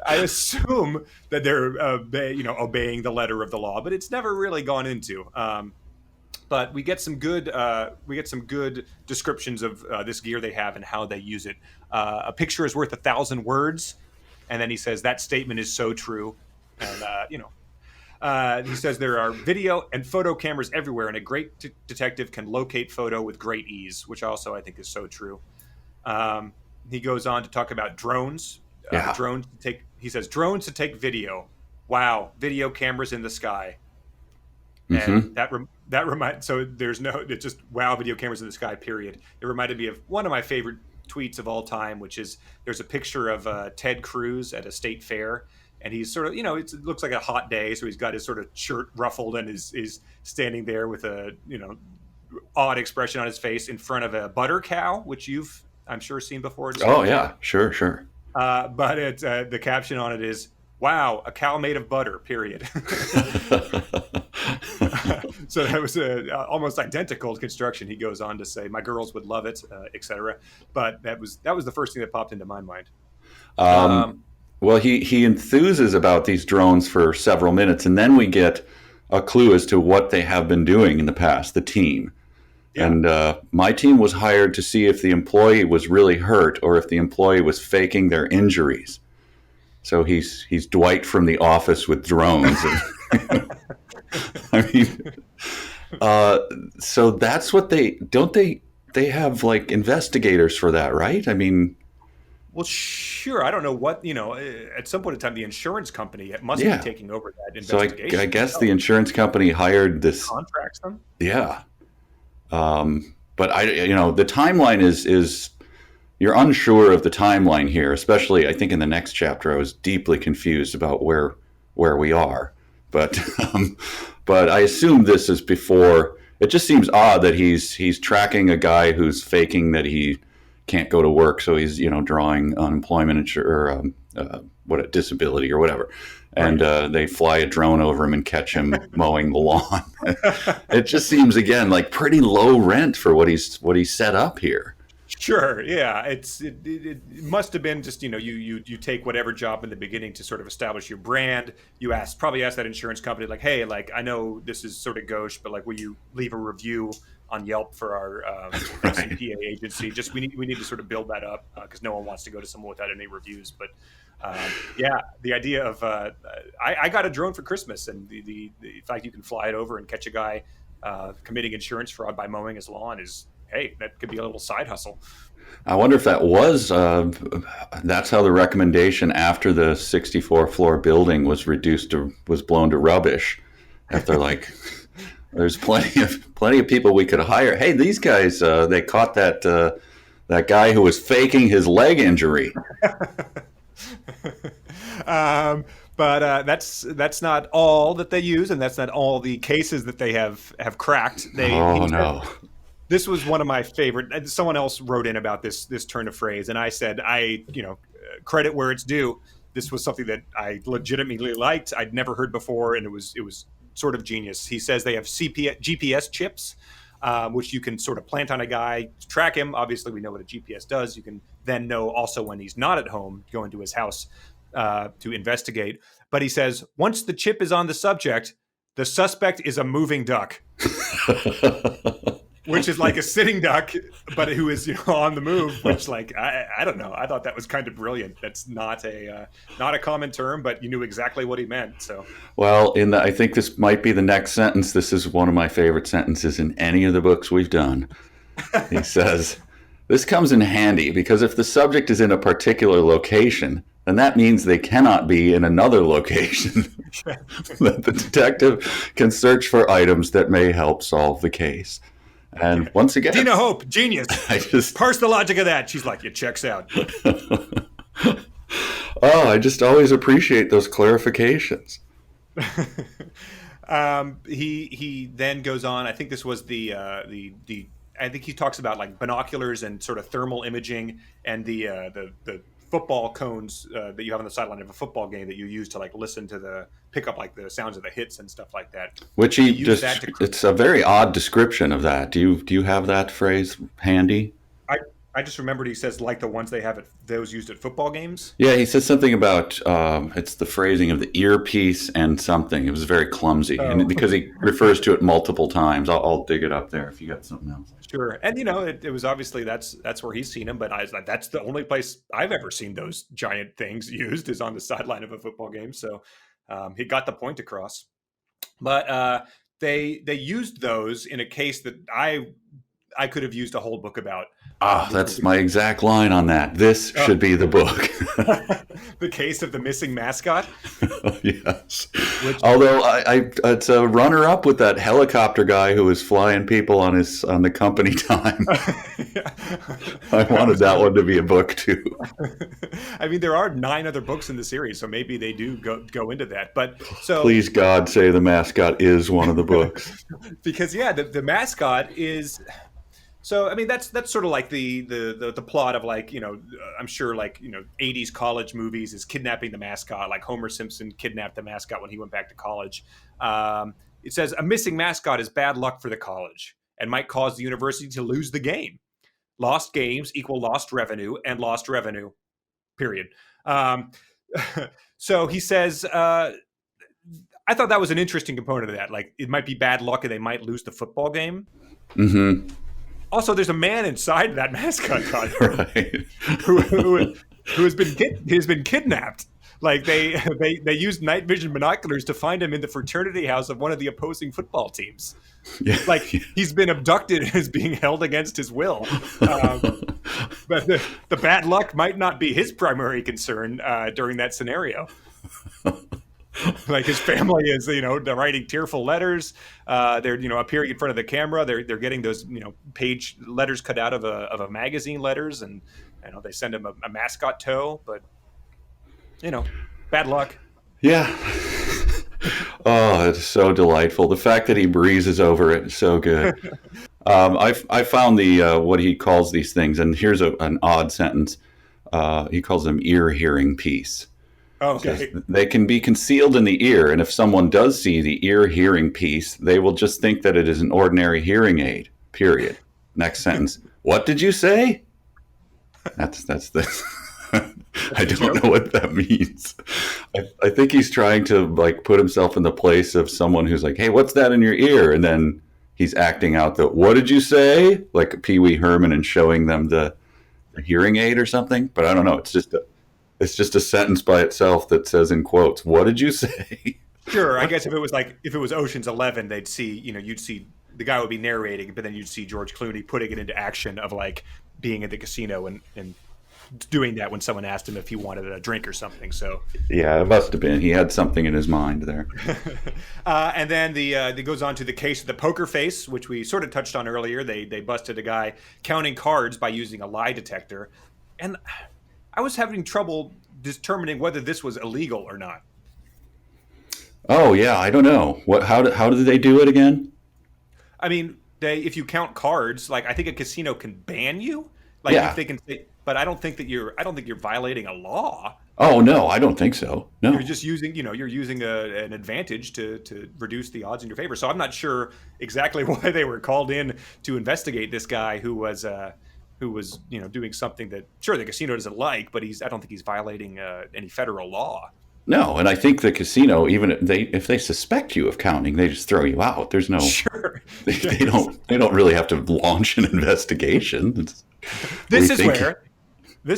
I assume that they're obeying the letter of the law, but it's never really gone into. But we get some good descriptions of this gear they have and how they use it. A picture is worth 1,000 words, and then he says that statement is so true. And he says there are video and photo cameras everywhere, and a great detective can locate photo with great ease, which also I think is so true. He goes on to talk about drones. Yeah. drones to take. He says drones to take video. Wow, video cameras in the sky, and that remind. So there's no. It's just wow, video cameras in the sky. Period. It reminded me of one of my favorite tweets of all time, which is there's a picture of Ted Cruz at a state fair. And he's sort of, it looks like a hot day. So he's got his sort of shirt ruffled and is standing there with a, odd expression on his face in front of a butter cow, which you've, I'm sure, seen before. Oh, yeah. Sure. But it's the caption on it is, wow, a cow made of butter, period. So that was almost identical construction. He goes on to say, my girls would love it, etc. But that was the first thing that popped into my mind. Well, he enthuses about these drones for several minutes, and then we get a clue as to what they have been doing in the past, the team. Yeah. And my team was hired to see if the employee was really hurt or if the employee was faking their injuries. So he's Dwight from The Office with drones. I mean, so that's what they have like investigators for that, right? I mean. Well, sure. I don't know what, at some point in time, the insurance company must be taking over that investigation. So I guess the insurance company hired this. Contracts them? Yeah. But the timeline is you're unsure of the timeline here, especially I think in the next chapter, I was deeply confused about where we are. But I assume this is before. It just seems odd that he's tracking a guy who's faking that he can't go to work, so he's drawing unemployment or disability or whatever, and they fly a drone over him and catch him mowing the lawn. It just seems again like pretty low rent for what he's set up here. Sure, yeah, it must have been just you take whatever job in the beginning to sort of establish your brand. You probably ask that insurance company like, hey, like I know this is sort of gauche, but like will you leave a review on Yelp for our CPA agency? Just we need to sort of build that up because no one wants to go to someone without any reviews. But the idea of I got a drone for Christmas, and the fact you can fly it over and catch a guy committing insurance fraud by mowing his lawn is, hey, that could be a little side hustle. I wonder if that was that's how the recommendation after the 64 floor building was blown to rubbish. If they're like. There's plenty of people we could hire. Hey, these guys, they caught that guy who was faking his leg injury. But that's not all that they use, and that's not all the cases that they have cracked. No. This was one of my favorite. Someone else wrote in about this turn of phrase, and I said, credit where it's due. This was something that I legitimately liked. I'd never heard before, and it was sort of genius. He says they have GPS chips, which you can sort of plant on a guy, track him. Obviously, we know what a GPS does. You can then know also when he's not at home, go into his house to investigate. But he says, once the chip is on the subject, the suspect is a moving duck. Which is like a sitting duck, but who is on the move. Which, like, I don't know. I thought that was kind of brilliant. That's not a common term, but you knew exactly what he meant. So, well, I think this might be the next sentence. This is one of my favorite sentences in any of the books we've done. He says, "This comes in handy because if the subject is in a particular location, then that means they cannot be in another location. That the detective can search for items that may help solve the case." And once again, Dina Hope, genius. Parse the logic of that. She's like, it checks out. I just always appreciate those clarifications. He then goes on. I think this was the I think he talks about like binoculars and sort of thermal imaging and the football cones that you have on the sideline of a football game that you use to like listen to pick up like the sounds of the hits and stuff like that. Which it's a very odd description of that. Do you have that phrase handy? I just remembered he says like the ones they have those used at football games. Yeah, he says something about it's the phrasing of the earpiece and something. It was very clumsy, and because he refers to it multiple times. I'll dig it up there if you got something else. Sure, and it was obviously that's where he's seen him, but that's the only place I've ever seen those giant things used is on the sideline of a football game. So he got the point across. But they used those in a case that I could have used a whole book about. That's my exact line on that. This should be the book. The case of the missing mascot. Yes. Although it's a runner-up with that helicopter guy who was flying people on the company time. I wanted that one to be a book too. I mean, there are 9 other books in the series, so maybe they do go into that. But so please God, say the mascot is one of the books. Because the mascot is. So I mean that's sort of like the plot of like, I'm sure like 80s college movies is kidnapping the mascot, like Homer Simpson kidnapped the mascot when he went back to college. It says a missing mascot is bad luck for the college and might cause the university to lose the game. Lost games equal lost revenue, and lost revenue, period. So he says, I thought that was an interesting component of that. Like it might be bad luck and they might lose the football game. Mm-hmm. Also, there's a man inside that mascot right. who has been kidnapped. Like they used night vision binoculars to find him in the fraternity house of one of the opposing football teams. Yeah. Like he's been abducted and is being held against his will. But the bad luck might not be his primary concern during that scenario. Like his family is, they're writing tearful letters. They're, appearing in front of the camera. They're getting those, page letters cut out of a magazine letters, and they send him a mascot toe. But bad luck. Yeah. Oh, it's so delightful. The fact that he breezes over it is so good. I found the what he calls these things, and here's an odd sentence. He calls them ear hearing piece. Okay. They can be concealed in the ear, and if someone does see the ear hearing piece, they will just think that it is an ordinary hearing aid. Period. Next sentence. What did you say? That's the. I don't know what that means. I think he's trying to like put himself in the place of someone who's like, "Hey, what's that in your ear?" And then he's acting out the "What did you say?" like Pee Wee Herman and showing them the hearing aid or something. But I don't know. It's just a sentence by itself that says in quotes, "What did you say?" Sure. I guess if it was Ocean's 11, they'd see, you'd see the guy would be narrating, but then you'd see George Clooney putting it into action of like being at the casino and doing that when someone asked him if he wanted a drink or something. So yeah, it must have been. He had something in his mind there. And then it goes on to the case of the poker face, which we sort of touched on earlier. They busted a guy counting cards by using a lie detector, and I was having trouble determining whether this was illegal or not. Oh yeah, I don't know. How did they do it again? I mean, if you count cards, like I think a casino can ban you. Like yeah. If they can say, but I don't think you're violating a law. Oh no, I don't think so. No, you're just using an advantage to reduce the odds in your favor. So I'm not sure exactly why they were called in to investigate this guy who was doing something that sure the casino doesn't like, but I don't think he's violating any federal law. No, and I think the casino, even if they suspect you of counting, they just throw you out. There's no sure. They don't really have to launch an investigation. This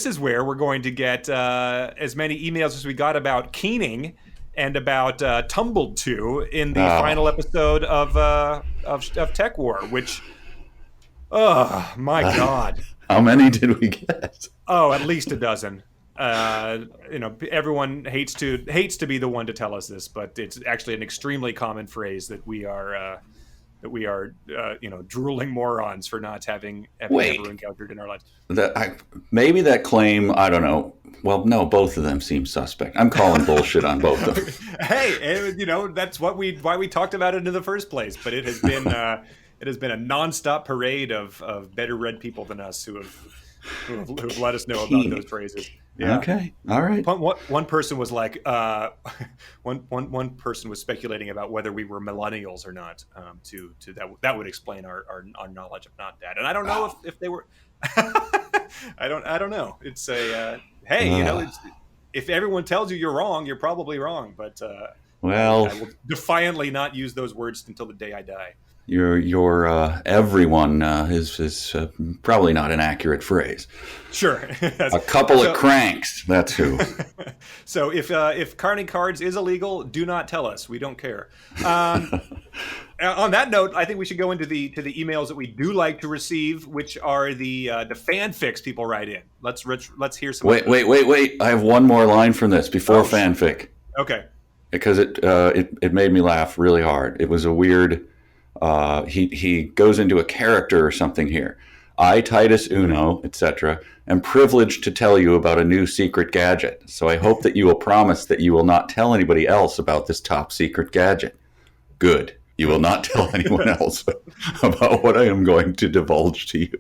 is where we're going to get as many emails as we got about Keening and about Tumbled To in the final episode of Tech War, which. Oh my God! How many did we get? Oh, at least a dozen. Everyone hates to be the one to tell us this, but it's actually an extremely common phrase that we are drooling morons for not having ever encountered in our lives. Maybe that claim, I don't know. Well, no, both of them seem suspect. I'm calling bullshit on both of them. Hey, that's why we talked about it in the first place. But it has been it has been a nonstop parade of better read people than us who have let us know about those phrases. Yeah. Okay. All right. One person was like, one person was speculating about whether we were millennials or not. To that would explain our knowledge of not that. And I don't know if they were. I don't know. It's a hey, if everyone tells you you're wrong, you're probably wrong. But I will defiantly not use those words until the day I die. your everyone is probably not an accurate phrase. Sure. A couple of cranks. That's who. So if Carney Cards is illegal, do not tell us. We don't care. On that note, I think we should go into the emails that we do like to receive, which are the fanfics people write in. Let's hear some. Wait! I have one more line from this before fanfic. Okay. Because it made me laugh really hard. It was a weird. He goes into a character or something here. I, Titus Uno, etc., am privileged to tell you about a new secret gadget. So I hope that you will promise that you will not tell anybody else about this top secret gadget. Good. You will not tell anyone else about what I am going to divulge to you.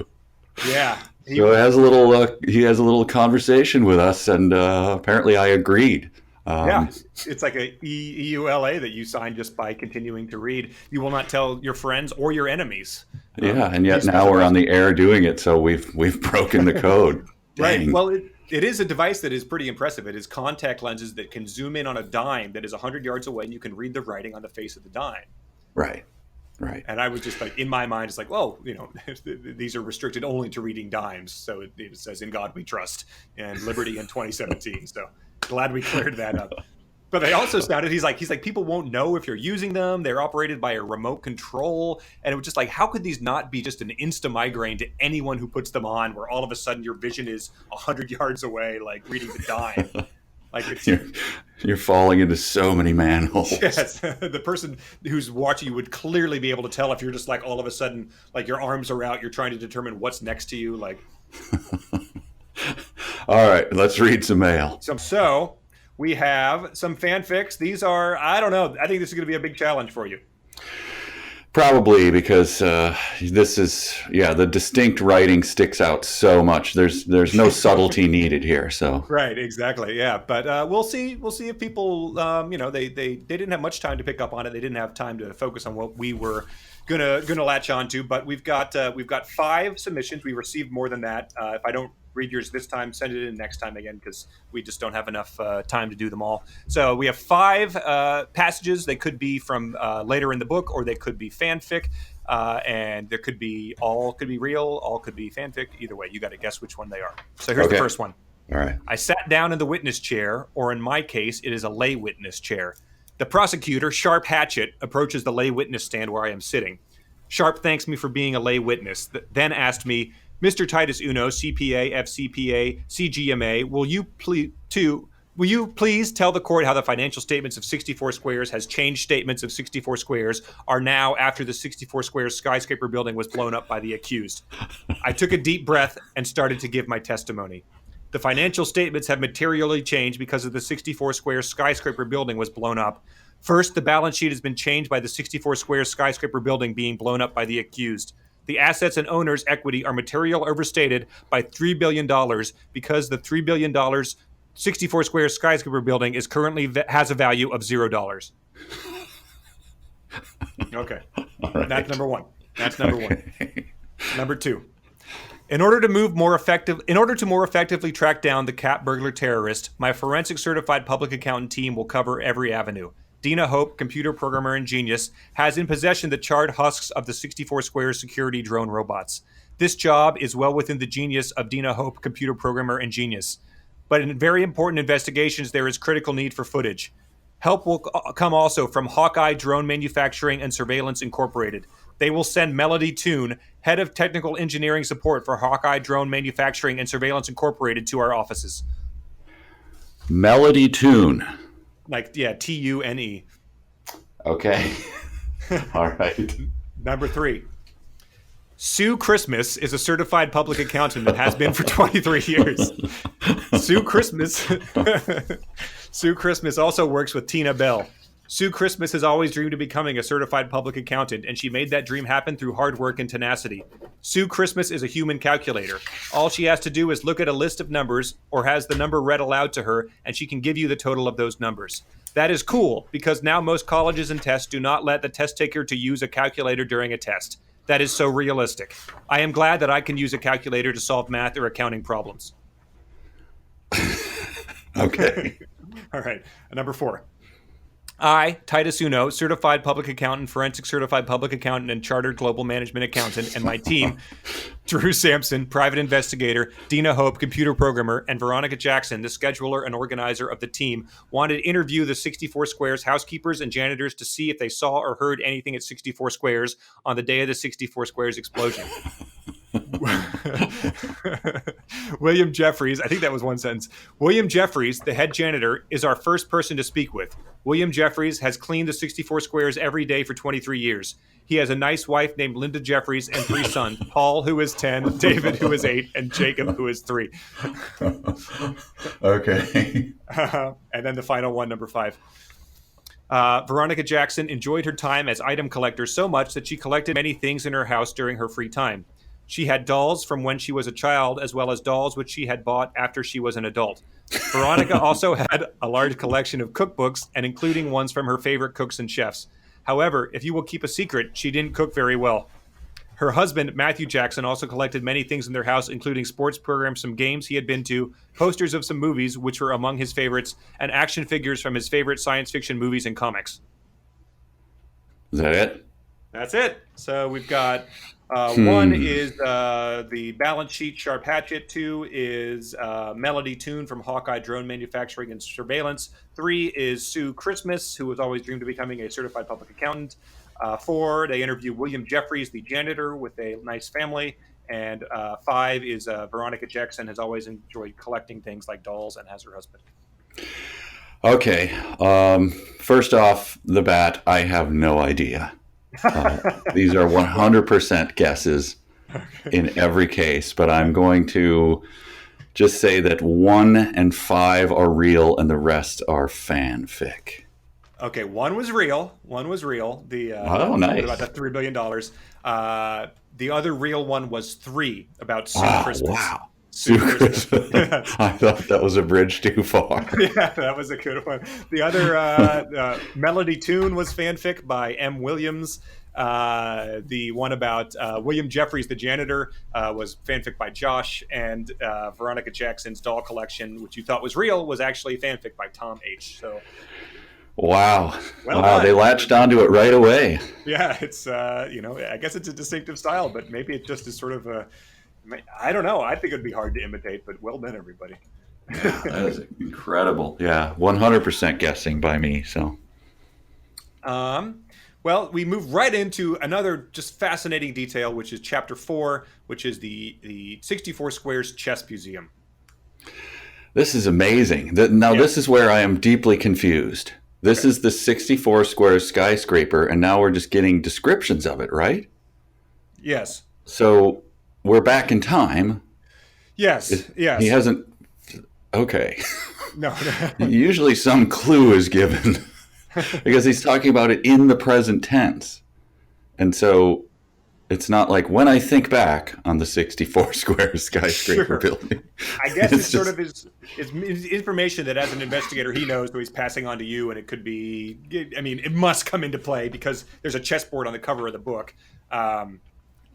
Yeah. So he has a little conversation with us, and apparently I agreed. Yeah, it's like a EULA that you sign just by continuing to read. You will not tell your friends or your enemies. Yeah, and yet now we're on the air doing it, so we've broken the code. Right. Well, it is a device that is pretty impressive. It is contact lenses that can zoom in on a dime that is 100 yards away, and you can read the writing on the face of the dime. Right. And I was just like, in my mind, it's like, well, these are restricted only to reading dimes. So it says, "In God We Trust," and Liberty in 2017. So glad we cleared that up. But they also sounded, he's like, people won't know if you're using them. They're operated by a remote control. And it was just like, how could these not be just an insta migraine to anyone who puts them on, where all of a sudden your vision is 100 yards away, like reading the dime? Like you're falling into so many manholes. Yes, the person who's watching you would clearly be able to tell if you're just like all of a sudden, like your arms are out, you're trying to determine what's next to you. Like, all right, let's read some mail. So we have some fanfics. These are, I don't know, I think this is going to be a big challenge for you. Probably because this is, the distinct writing sticks out so much. There's no subtlety needed here. So right, exactly, yeah. But we'll see if people, they didn't have much time to pick up on it. They didn't have time to focus on what we were gonna latch on to. But we've got 5 submissions. We received more than that. If I don't read yours this time, send it in next time again, because we just don't have enough time to do them all. So we have 5 passages. They could be from later in the book, or they could be fanfic, and there could be real, all could be fanfic. Either way, you got to guess which one they are. So here's the first one. All right. I sat down in the witness chair, or in my case, it is a lay witness chair. The prosecutor, Sharp Hatchet, approaches the lay witness stand where I am sitting. Sharp thanks me for being a lay witness, then asked me, "Mr. Titus Uno, CPA, FCPA, CGMA, will you please tell the court how the financial statements of 64 Squares has changed statements of 64 Squares are now after the 64 Squares skyscraper building was blown up by the accused?" I took a deep breath and started to give my testimony. The financial statements have materially changed because of the 64 Squares skyscraper building was blown up. First, the balance sheet has been changed by the 64 Squares skyscraper building being blown up by the accused. The assets and owners' equity are materially overstated by $3 billion because the $3 billion 64 Squares skyscraper building is currently has a value of $0. Okay. Right. That's number one. Number 2. In order to more effectively track down the cat burglar terrorist, my forensic certified public accountant team will cover every avenue. Dina Hope, computer programmer and genius, has in possession the charred husks of the 64 Squares security drone robots. This job is well within the genius of Dina Hope, computer programmer and genius. But in very important investigations, there is critical need for footage. Help will come also from Hawkeye Drone Manufacturing and Surveillance Incorporated. They will send Melody Toon, head of technical engineering support for Hawkeye Drone Manufacturing and Surveillance Incorporated, to our offices. Melody Toon. Like, yeah, Tune. Okay. All right. Number 3. Sue Christmas is a certified public accountant and has been for 23 years. Sue Christmas also works with Tina Bell. Sue Christmas has always dreamed of becoming a certified public accountant, and she made that dream happen through hard work and tenacity. Sue Christmas is a human calculator. All she has to do is look at a list of numbers or has the number read aloud to her, and she can give you the total of those numbers. That is cool, because now most colleges and tests do not let the test taker to use a calculator during a test. That is so realistic. I am glad that I can use a calculator to solve math or accounting problems. Okay. All right. Number 4. I, Titus Uno, certified public accountant, forensic certified public accountant, and chartered global management accountant, and my team, Drew Sampson, private investigator, Dina Hope, computer programmer, and Veronica Jackson, the scheduler and organizer of the team, wanted to interview the 64 Squares housekeepers and janitors to see if they saw or heard anything at 64 Squares on the day of the 64 Squares explosion. William Jeffries, I think that was one sentence. William Jeffries, the head janitor, is our first person to speak with. William Jeffries has cleaned the 64 Squares every day for 23 years. He has a nice wife named Linda Jeffries and 3 sons, Paul, who is 10, David, who is 8, and Jacob, who is 3. Okay. And then the final one, number 5. Veronica Jackson enjoyed her time as item collector so much that she collected many things in her house during her free time. She had dolls from when she was a child, as well as dolls which she had bought after she was an adult. Veronica also had a large collection of cookbooks, and including ones from her favorite cooks and chefs. However, if you will keep a secret, she didn't cook very well. Her husband, Matthew Jackson, also collected many things in their house, including sports programs, some games he had been to, posters of some movies, which were among his favorites, and action figures from his favorite science fiction movies and comics. Is that it? That's it. So we've got 1 is the balance sheet Sharp Hatchet. 2 is Melody Toon from Hawkeye Drone Manufacturing and Surveillance. 3 is Sue Christmas, who has always dreamed of becoming a certified public accountant. 4, they interview William Jeffries, the janitor with a nice family. And 5 is Veronica Jackson has always enjoyed collecting things like dolls and has her husband. Okay. First off the bat, I have no idea. These are 100% guesses in every case, but I'm going to just say that 1 and 5 are real and the rest are fanfic. Okay, 1 was real. 1 was real. The nice. About that $3 billion. The other real one was 3 about Sue Christmas. Wow. Sue Christmas. I thought that was a bridge too far. Yeah, that was a good one. The other Melody Toon was fanfic by M. Williams. The one about William Jeffries, the janitor, was fanfic by Josh. And Veronica Jackson's doll collection, which you thought was real, was actually fanfic by Tom H. So, wow. Well wow, done. they latched onto it right away. Yeah, it's, I guess it's a distinctive style, but maybe it just is sort of I don't know. I think it'd be hard to imitate, but well done, everybody. Yeah, that is incredible. Yeah, 100% guessing by me. So, well, we move right into another just fascinating detail, which is Chapter 4, which is the 64 Squares Chess Museum. This is amazing. This is where I am deeply confused. This is the 64 Squares skyscraper, and now we're just getting descriptions of it, right? Yes. So we're back in time. Yes. Yes. He hasn't. Okay. No. Usually some clue is given because he's talking about it in the present tense. And so it's not like when I think back on the 64 Squares skyscraper building. I guess it's sort of his information that as an investigator he knows, so he's passing on to you, and it could be, I mean, it must come into play because there's a chessboard on the cover of the book.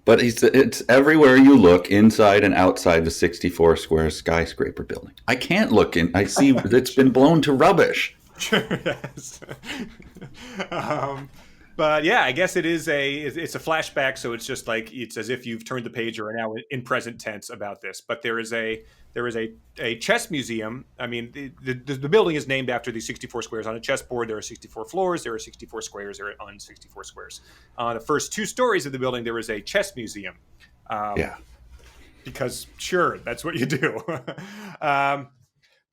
But it's everywhere you look, inside and outside the 64 Squares skyscraper building. I can't look in. I see it's been blown to rubbish. Yes. But yeah, I guess it's a flashback, so it's just like it's as if you've turned the page or are now in present tense about this. But there is a chess museum. I mean, the building is named after the 64 squares. On a chessboard, there are 64 floors. There are 64 squares. There are 64 squares. On the first 2 stories of the building, there is a chess museum. Yeah. Because sure, that's what you do.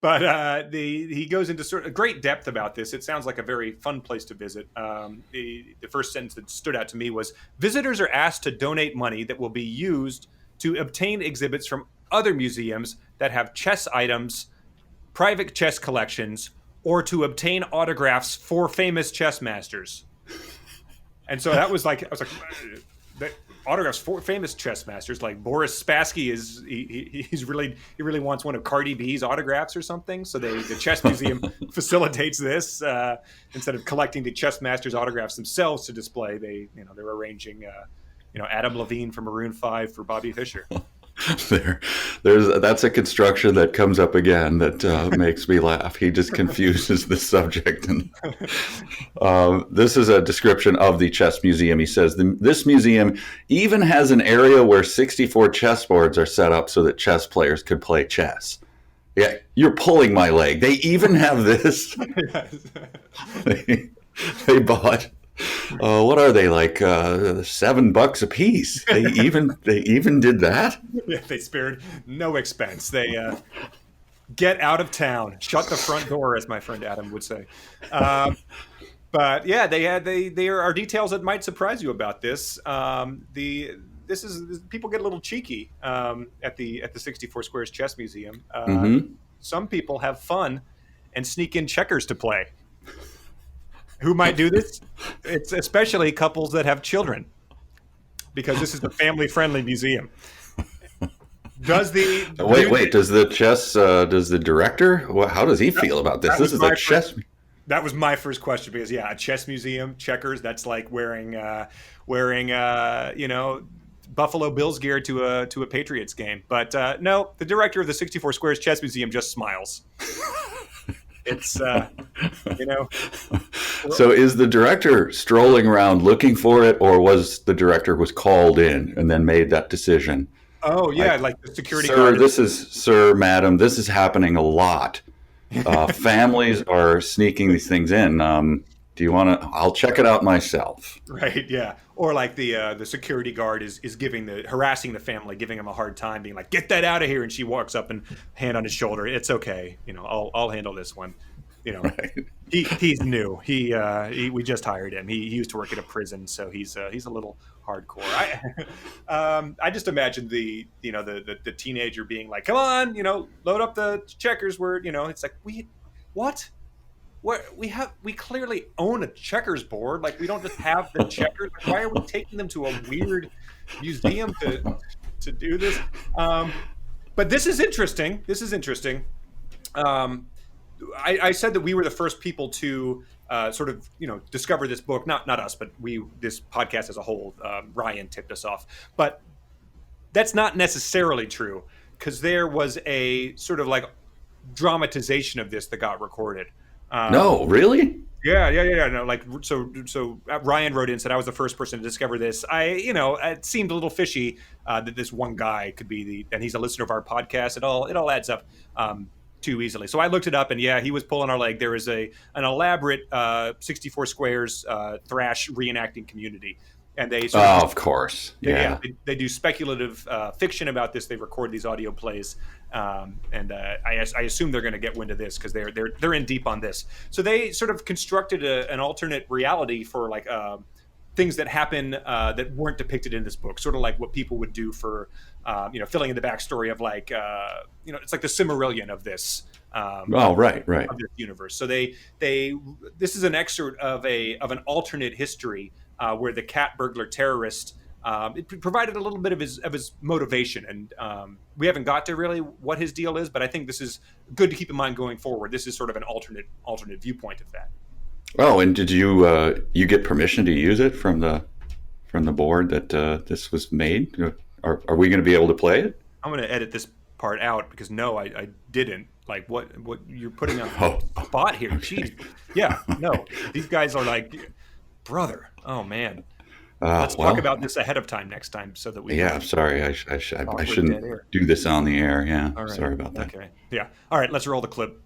But he goes into sort of great depth about this. It sounds like a very fun place to visit. The first sentence that stood out to me was, visitors are asked to donate money that will be used to obtain exhibits from other museums that have chess items, private chess collections, or to obtain autographs for famous chess masters. And so that was like, I was like, autographs for famous chess masters like Boris Spassky he really wants one of Cardi B's autographs or something. So the chess museum facilitates this instead of collecting the chess masters' autographs themselves to display. They're arranging Adam Levine from Maroon 5 for Bobby Fischer. That's a construction that comes up again that makes me laugh. He just confuses the subject. And this is a description of the chess museum. He says, this museum even has an area where 64 chessboards are set up so that chess players could play chess. Yeah, you're pulling my leg. They even have this. They bought, what are they, like $7 a piece? They even did that? Yeah, they spared no expense. They get out of town, shut the front door, as my friend Adam would say. But yeah, there are details that might surprise you about this. People get a little cheeky at the 64 Squares Chess Museum. Some people have fun and sneak in checkers to play. Who might do this? It's especially couples that have children, because this is a family-friendly museum. Does the Does the director? How does he feel about this? This is a chess. That was my first question, because a chess museum, checkers. That's like wearing Buffalo Bills gear to a Patriots game. But no, the director of the 64 Squares Chess Museum just smiles. It's So is the director strolling around looking for it, or was the director called in and then made that decision? Oh yeah, like the security guard. Sir, madam, this is happening a lot. Families are sneaking these things in. Do you want to? I'll check it out myself. Right. Yeah. Or like the security guard is harassing the family, giving him a hard time, being like, "Get that out of here!" And she walks up and hand on his shoulder. It's okay. I'll handle this one. Right. He's new. We just hired him. He used to work at a prison, so he's a little hardcore. I just imagine the teenager being like, "Come on, load up the checkers." Where it's like, we clearly own a checkers board. Like, we don't just have the checkers. Why are we taking them to a weird museum to do this? But this is interesting. I said that we were the first people to discover this book. Not us, but this podcast as a whole. Ryan tipped us off, but that's not necessarily true, because there was a sort of like dramatization of this that got recorded. No, really? Yeah. No, like so. Ryan wrote in and said I was the first person to discover this. It seemed a little fishy that this one guy could be and he's a listener of our podcast. It all adds up too easily. So I looked it up, and he was pulling our leg. There is an elaborate 64 Squares thrash reenacting community. And they of course. Yeah. They do speculative fiction about this. They record these audio plays, and I assume they're going to get wind of this, because they're in deep on this. So they sort of constructed an alternate reality for like things that happen that weren't depicted in this book, sort of like what people would do for filling in the backstory of like it's like the Silmarillion of this. Right. Of this universe. So this is an excerpt of an alternate history. Where the cat burglar terrorist it provided a little bit of his motivation, and we haven't got to really what his deal is, but I think this is good to keep in mind going forward. This is sort of an alternate viewpoint of that. Oh, and did you get permission to use it from the board that this was made? Are we going to be able to play it? I'm going to edit this part out, because no, I didn't. Like, what you're putting on a spot here? Jeez, yeah, no, these guys are like, brother. Oh man, let's talk about this ahead of time next time, so that we. Yeah, sorry, I shouldn't do this on the air. Yeah, right. Sorry about that. Okay, yeah. All right, let's roll the clip.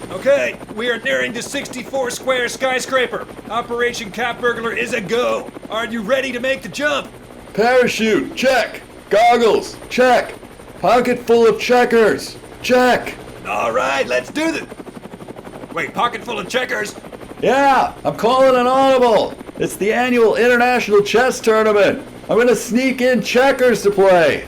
Okay, we are nearing the 64 Square skyscraper. Operation Cat Burglar is a go. Are you ready to make the jump? Parachute, check. Goggles, check. Pocket full of checkers, check. All right, let's do this. Wait, pocket full of checkers? Yeah, I'm calling an audible. It's the annual International Chess Tournament. I'm going to sneak in checkers to play.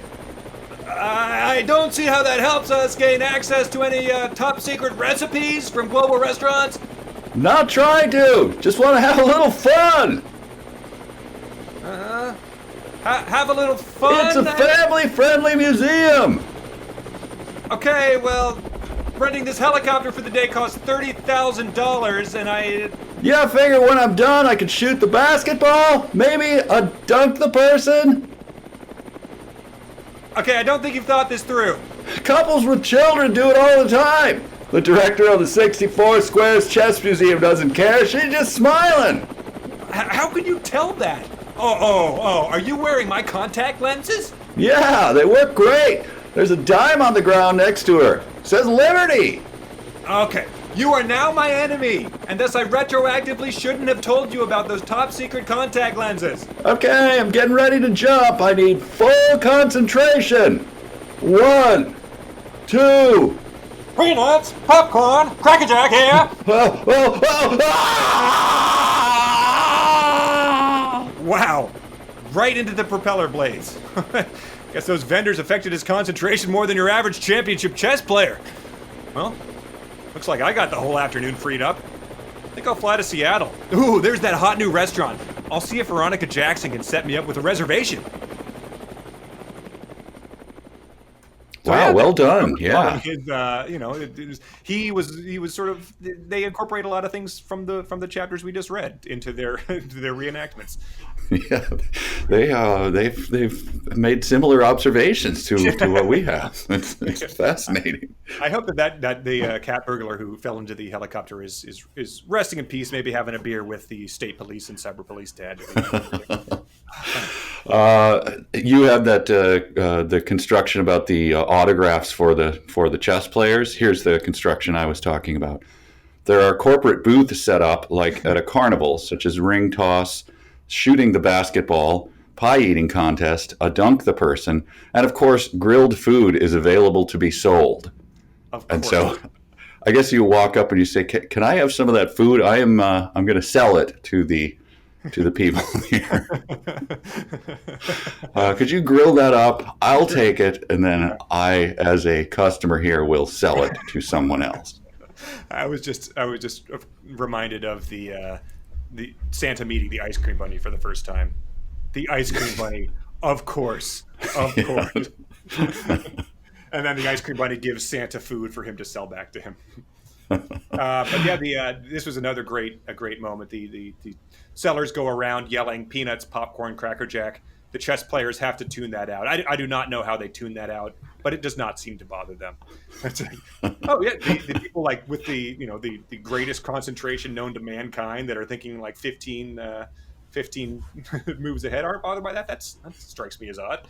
I don't see how that helps us gain access to any top secret recipes from global restaurants. Not trying to. Just want to have a little fun. Have a little fun? It's a family-friendly museum. Okay, well, renting this helicopter for the day costs $30,000, and Yeah, I figure when I'm done, I can shoot the basketball, maybe dunk the person. Okay, I don't think you've thought this through. Couples with children do it all the time. The director of the 64 Squares Chess Museum doesn't care. She's just smiling. How can you tell that? Oh, are you wearing my contact lenses? Yeah, they work great. There's a dime on the ground next to her. Says Liberty. Okay, you are now my enemy, and thus I retroactively shouldn't have told you about those top secret contact lenses. Okay, I'm getting ready to jump. I need full concentration. 1, 2. Peanuts, popcorn, Cracker Jack here. Wow, right into the propeller blades. Guess those vendors affected his concentration more than your average championship chess player. Well, looks like I got the whole afternoon freed up. I think I'll fly to Seattle. Ooh, there's that hot new restaurant. I'll see if Veronica Jackson can set me up with a reservation. Wow, well done. Yeah. His, he was sort of. They incorporate a lot of things from the chapters we just read into their reenactments. Yeah, they've made similar observations to what we have. It's fascinating. I hope that the cat burglar who fell into the helicopter is resting in peace, maybe having a beer with the state police and cyber police dad. You have that the construction about the autographs for the chess players. Here's the construction I was talking about. There are corporate booths set up like at a carnival, such as ring toss, shooting the basketball, pie eating contest, a dunk the person, and of course, grilled food is available to be sold. Of course. And so, I guess you walk up and you say, "Can I have some of that food? I'm going to sell it to the people here. Could you grill that up? I'll take it, and then I, as a customer here, will sell it to someone else." I was just reminded of the Santa meeting the ice cream bunny for the first time. The ice cream bunny, of course. And then the ice cream bunny gives Santa food for him to sell back to him. But yeah, this was another great moment. The sellers go around yelling peanuts, popcorn, Cracker Jack. The chess players have to tune that out. I do not know how they tune that out, but it does not seem to bother them. It's like, oh yeah, the people like with the greatest concentration known to mankind that are thinking like 15 moves ahead aren't bothered by that. That strikes me as odd.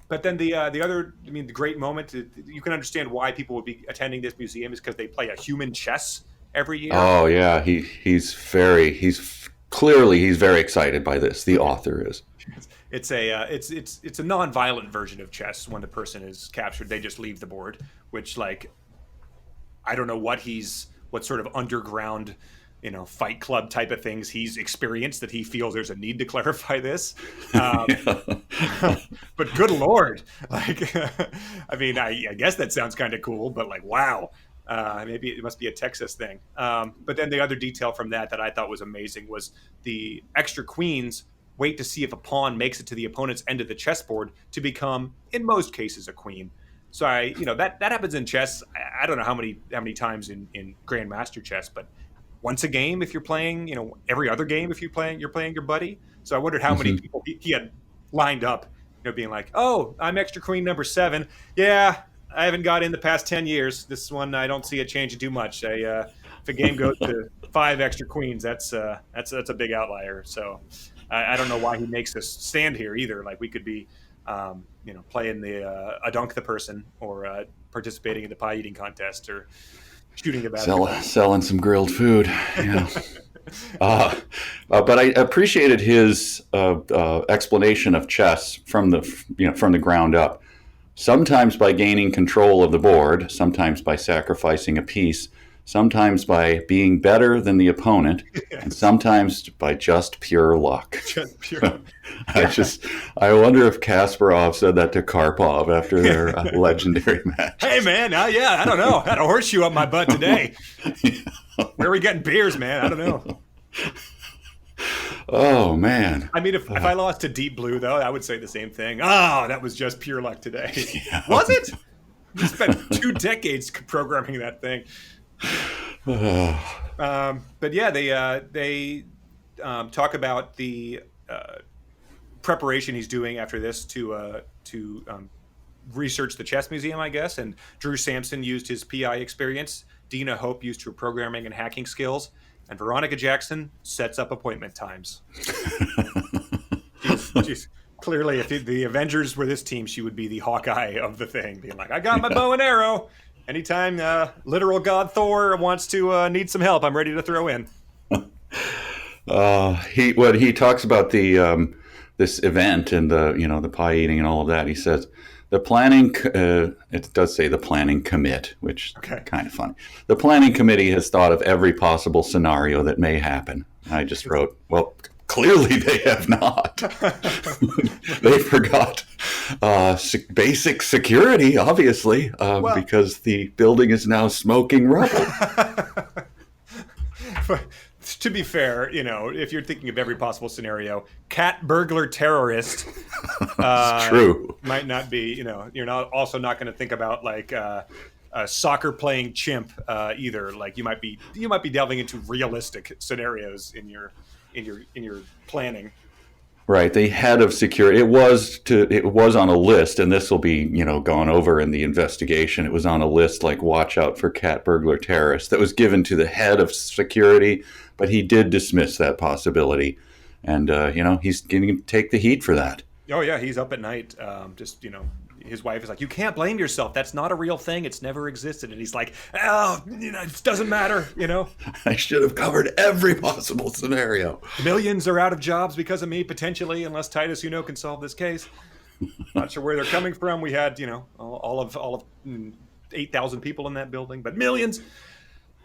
But then the great moment, you can understand why people would be attending this museum is because they play a human chess every year. Oh yeah, he's clearly very excited by this. The author is. It's a non-violent version of chess. When the person is captured, they just leave the board. Which, like, I don't know what sort of underground, fight club type of things he's experienced that he feels there's a need to clarify this. But good Lord, like, I guess that sounds kind of cool, but like, wow. Maybe it must be a Texas thing. But then the other detail from that I thought was amazing was the extra queens wait to see if a pawn makes it to the opponent's end of the chessboard to become, in most cases, a queen. So that happens in chess. I don't know how many times in Grandmaster chess, but once a game if you're playing, every other game if you're playing your buddy. So I wondered how many people he had lined up, being like, "Oh, I'm extra queen number 7. Yeah, I haven't got in the past 10 years. This one, I don't see it changing too much. If a game goes to 5 extra queens, that's a big outlier. So I don't know why he makes us stand here either. Like we could be, playing the a dunk the person or participating in the pie eating contest or shooting the basketball. Selling some grilled food. Yeah. But I appreciated his explanation of chess from the ground up. Sometimes by gaining control of the board, sometimes by sacrificing a piece, sometimes by being better than the opponent, and sometimes by just pure luck. Just pure. I wonder if Kasparov said that to Karpov after their legendary match. Hey man, I don't know. I had a horseshoe up my butt today. Where are we getting beers, man? I don't know. Oh man! I mean, if I lost to Deep Blue, though, I would say the same thing. Oh, that was just pure luck today. Yeah. Was it? We spent 2 decades programming that thing. But yeah, they talk about the preparation he's doing after this to research the chess museum, I guess. And Drew Sampson used his PI experience. Dina Hope used her programming and hacking skills, and Veronica Jackson sets up appointment times. she's clearly, if the Avengers were this team, she would be the Hawkeye of the thing, being like, "I got my bow and arrow. Anytime literal god Thor wants to need some help, I'm ready to throw in." He talks about the this event and the pie eating and all of that. He says the planning. It does say the planning commit, which kind of funny. The planning committee has thought of every possible scenario that may happen. I just wrote, well, clearly they have not. They forgot basic security, obviously, because the building is now smoking rubble. To be fair, if you're thinking of every possible scenario, cat burglar terrorist true. Might not be, you're not going to think about like a soccer playing chimp either. Like you might be delving into realistic scenarios in your planning. Right, the head of security. It was on a list, and this will be gone over in the investigation. It was on a list like watch out for cat burglar terrorists that was given to the head of security, but he did dismiss that possibility, and he's going to take the heat for that. Oh yeah, he's up at night. His wife is like, "You can't blame yourself. That's not a real thing. It's never existed." And he's like, "Oh, it doesn't matter. I should have covered every possible scenario. Millions are out of jobs because of me, potentially, unless Titus Uno can solve this case." Not sure where they're coming from. We had, all of 8,000 people in that building, but millions.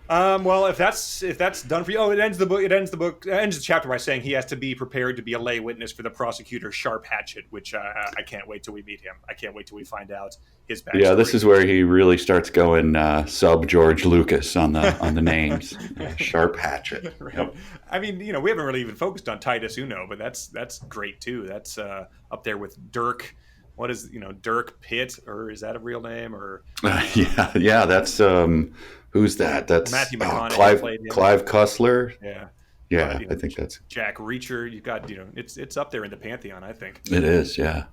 Well, if that's done for you, it ends the chapter by saying he has to be prepared to be a lay witness for the prosecutor Sharp Hatchet, which I can't wait till we meet him. I can't wait till we find out his backstory. Yeah, this is where he really starts going sub George Lucas on the names. Sharp Hatchet. Right. Yep. I mean, we haven't really even focused on Titus Uno, but that's great too. That's up there with Dirk. What is Dirk Pitt, or is that a real name? Or yeah, that's who's that? That's Matthew McConaughey. Clive Cussler. Yeah, I think that's Jack Reacher. You got it's up there in the pantheon. I think it is. Yeah.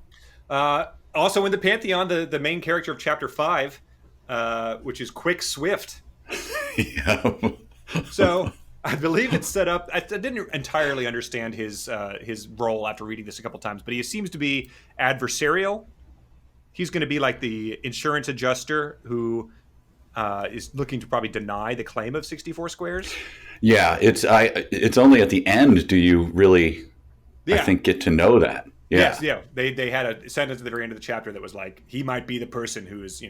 Also in the pantheon, the main character of chapter 5, which is Quick Swift. Yeah. So I believe it's set up. I didn't entirely understand his role after reading this a couple times, but he seems to be adversarial. He's going to be like the insurance adjuster who is looking to probably deny the claim of 64 squares. Yeah, it's only at the end do you really, I think, get to know that. Yeah. Yes, yeah. They had a sentence at the very end of the chapter that was like, he might be the person who is,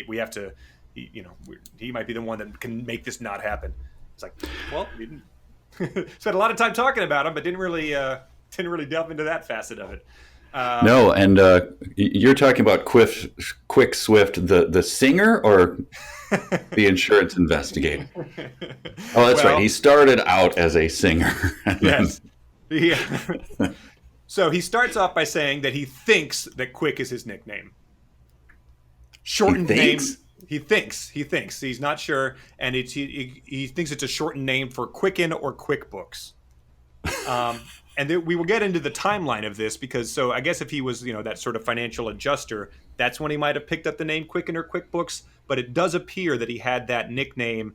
we have to, he might be the one that can make this not happen. It's like, well, we didn't spent a lot of time talking about him, but didn't really delve into that facet of it. No, and you're talking about Quick Swift, the singer, or the insurance investigator? Oh, that's right. He started out as a singer. Yes. Yeah. So he starts off by saying that he thinks that Quick is his nickname. Shortened name. He thinks. He's not sure, and he thinks it's a shortened name for Quicken or QuickBooks. And we will get into the timeline of this because, so I guess if he was, that sort of financial adjuster, that's when he might have picked up the name Quicken or QuickBooks. But it does appear that he had that nickname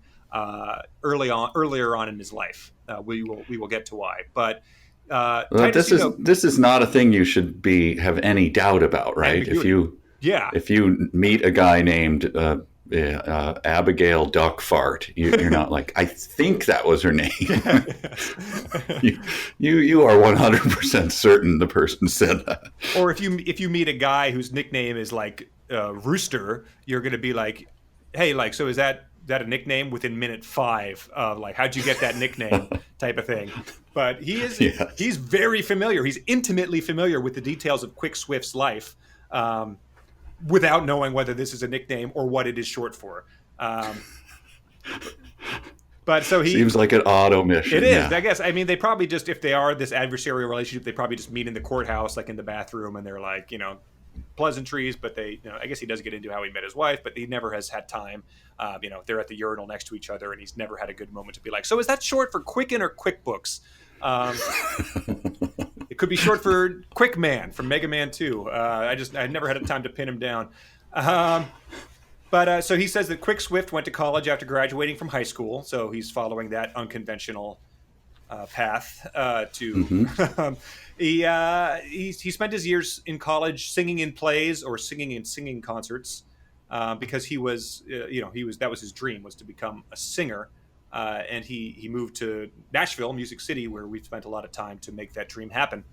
earlier on in his life. We will get to why. But this is not a thing you should have any doubt about, right? If you meet a guy named Abigail Duckfart, you're not like, I think that was her name. you are 100% certain the person said that. Or if you meet a guy whose nickname is like Rooster, you're going to be like, hey, like, so is that a nickname within minute 5 of like, how'd you get that nickname type of thing? But he's very familiar. He's intimately familiar with the details of Quick Swift's life. Without knowing whether this is a nickname or what it is short for. But so he seems like an auto mission. It is, I guess. I mean, they probably just, if they are this adversarial relationship, they probably just meet in the courthouse, like in the bathroom, and they're like, pleasantries, but I guess he does get into how he met his wife, but he never has had time. They're at the urinal next to each other, and he's never had a good moment to be like, so is that short for Quicken or QuickBooks? It could be short for Quick Man from Mega Man 2. I never had a time to pin him down. But so he says that Quick Swift went to college after graduating from high school, so he's following that unconventional path to. He spent his years in college singing in plays or singing in singing concerts because he was that was his dream, was to become a singer. And he moved to Nashville, Music City, where we've spent a lot of time to make that dream happen.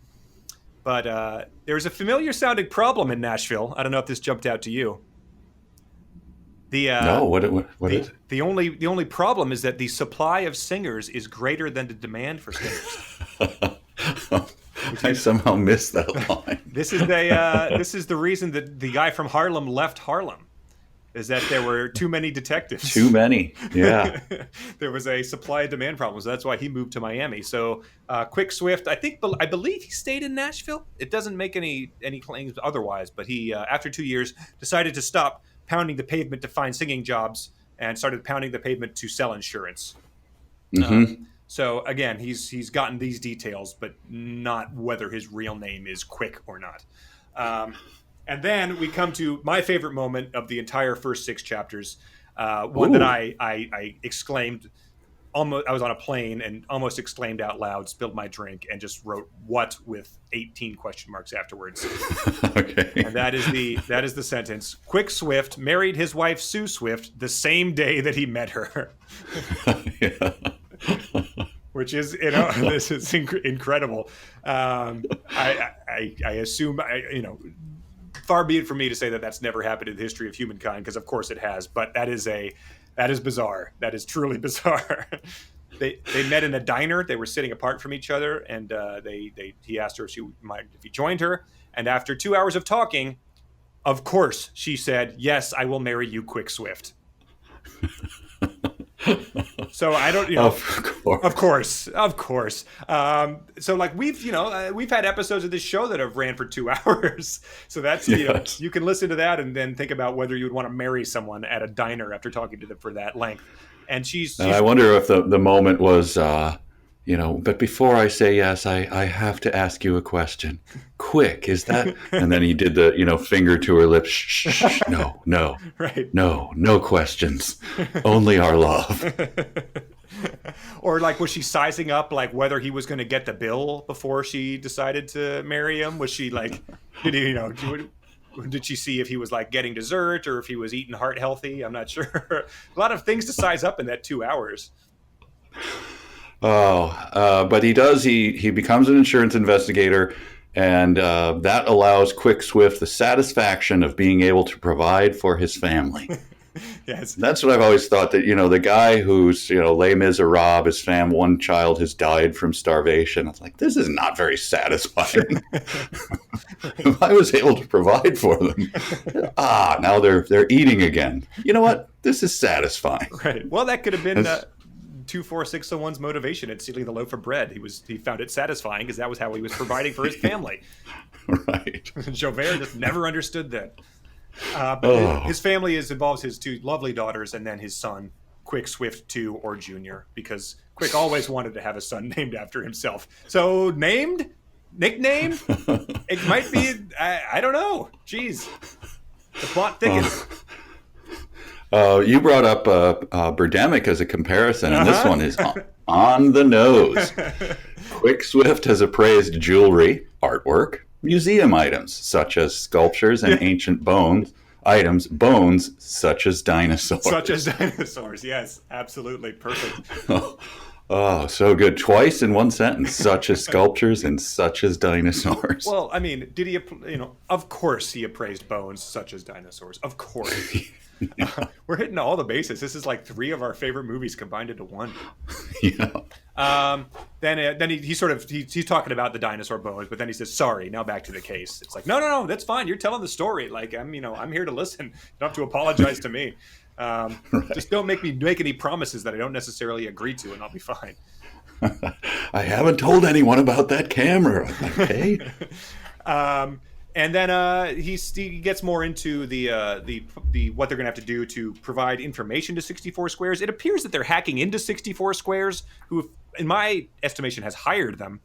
But there's a familiar sounding problem in Nashville. I don't know if this jumped out to you. No, what is it? The only problem is that the supply of singers is greater than the demand for singers. I somehow missed that line. This is the reason that the guy from Harlem left Harlem, is that there were too many detectives. Too many, yeah. There was a supply and demand problem, so that's why he moved to Miami. So Quick Swift, I believe he stayed in Nashville. It doesn't make any claims otherwise, but he after 2 years decided to stop pounding the pavement to find singing jobs and started pounding the pavement to sell insurance. Mm-hmm. So again, he's gotten these details, but not whether his real name is Quick or not. And then we come to my favorite moment of the entire first 6 chapters. One that I exclaimed. Almost, I was on a plane and almost exclaimed out loud, spilled my drink, and just wrote "what" with 18 question marks afterwards. Okay. And that is the sentence. Quick Swift married his wife Sue Swift the same day that he met her. Yeah. Which is, this is incredible. I assume, far be it from me to say that that's never happened in the history of humankind, because of course it has. But that is bizarre. That is truly bizarre. They met in a diner. They were sitting apart from each other, and he asked her if he joined her. And after 2 hours of talking, of course she said, "Yes, I will marry you, Quick Swift." So I don't, of course. So like we've had episodes of this show that have ran for 2 hours. So that's, yes. You can listen to that and then think about whether you would want to marry someone at a diner after talking to them for that length. And she's I wonder if the moment was, but before I say yes, I have to ask you a question. Quick, is that? And then he did the, finger to her lips. Shh, no. Right. No questions. Only our love. Or like, was she sizing up like whether he was going to get the bill before she decided to marry him? Was she like, did she see if he was like getting dessert or if he was eating heart healthy? I'm not sure. A lot of things to size up in that 2 hours. But he does. He becomes an insurance investigator, and that allows Quick Swift the satisfaction of being able to provide for his family. Yes, that's what I've always thought, that the guy who's Les Miserables, his one child has died from starvation. I was like, this is not very satisfying. If I was able to provide for them, now they're eating again. You know what? This is satisfying. Right. Well, that could have been 24601's motivation at stealing the loaf of bread. He found it satisfying because that was how he was providing for his family. Right. Javert just never understood that. But his family involves his 2 lovely daughters and then his son, Quick Swift II or Junior, because Quick always wanted to have a son named after himself. So nicknamed, it might be, I don't know. Jeez, the plot thickens. You brought up Birdemic as a comparison, and this one is on the nose. Quick Swift has appraised jewelry, artwork, museum items, such as sculptures and ancient bones such as dinosaurs. Yes, absolutely. Perfect. Oh, so good. Twice in one sentence, such as sculptures and such as dinosaurs. Well, I mean, did he, of course he appraised bones such as dinosaurs. Of course. We're hitting all the bases. This is like 3 of our favorite movies combined into one. Yeah. Then he's talking about the dinosaur bones, but then he says, "Sorry, now back to the case." It's like, no, that's fine. You're telling the story. Like I'm here to listen. You don't have to apologize to me. Right. Just don't make me make any promises that I don't necessarily agree to, and I'll be fine. I haven't told anyone about that camera. Okay. And then he gets more into the what they're going to have to do to provide information to 64 Squares. It appears that they're hacking into 64 Squares, who, in my estimation, has hired them.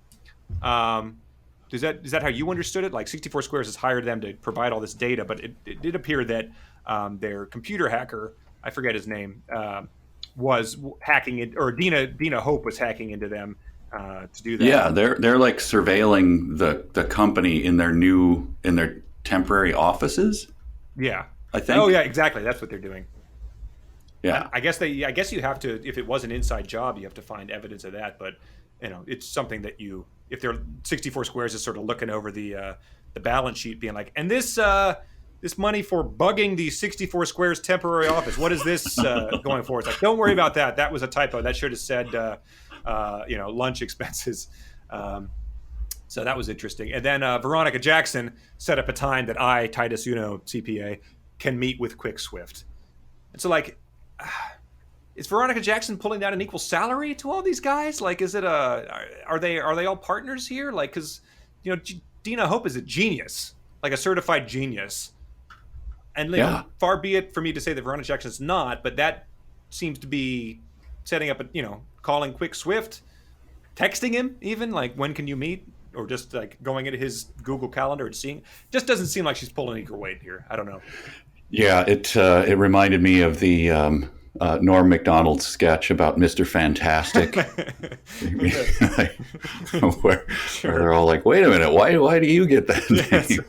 Is that how you understood it? Like 64 Squares has hired them to provide all this data, but it did appear that their computer hacker, I forget his name, was hacking it, or Dina Hope was hacking into them to do that. Yeah, they're like surveilling the company in their temporary offices. Yeah, I think. Oh yeah, exactly. That's what they're doing. Yeah, I guess you have to, if it was an inside job, you have to find evidence of that. But it's something that if they're 64 Squares is sort of looking over the balance sheet, being like, and this money for bugging the 64 Squares temporary office, what is this going for? It's like, don't worry about that. That was a typo. That should have said lunch expenses. So that was interesting. And then Veronica Jackson set up a time that I, Titus Uno, CPA, can meet with Quick Swift. And so, like, is Veronica Jackson pulling down an equal salary to all these guys? Like, is it are they all partners here? Like, because Dina Hope is a genius, like a certified genius. And far be it for me to say that Veronica Jackson is not, but that seems to be setting up calling Quick Swift, texting him even, like, when can you meet? Or just like going into his Google Calendar and seeing. Just doesn't seem like she's pulling equal weight here. I don't know. Yeah, it reminded me of the Norm Macdonald sketch about Mr. Fantastic, where they're all like, "Wait a minute, why do you get that name?"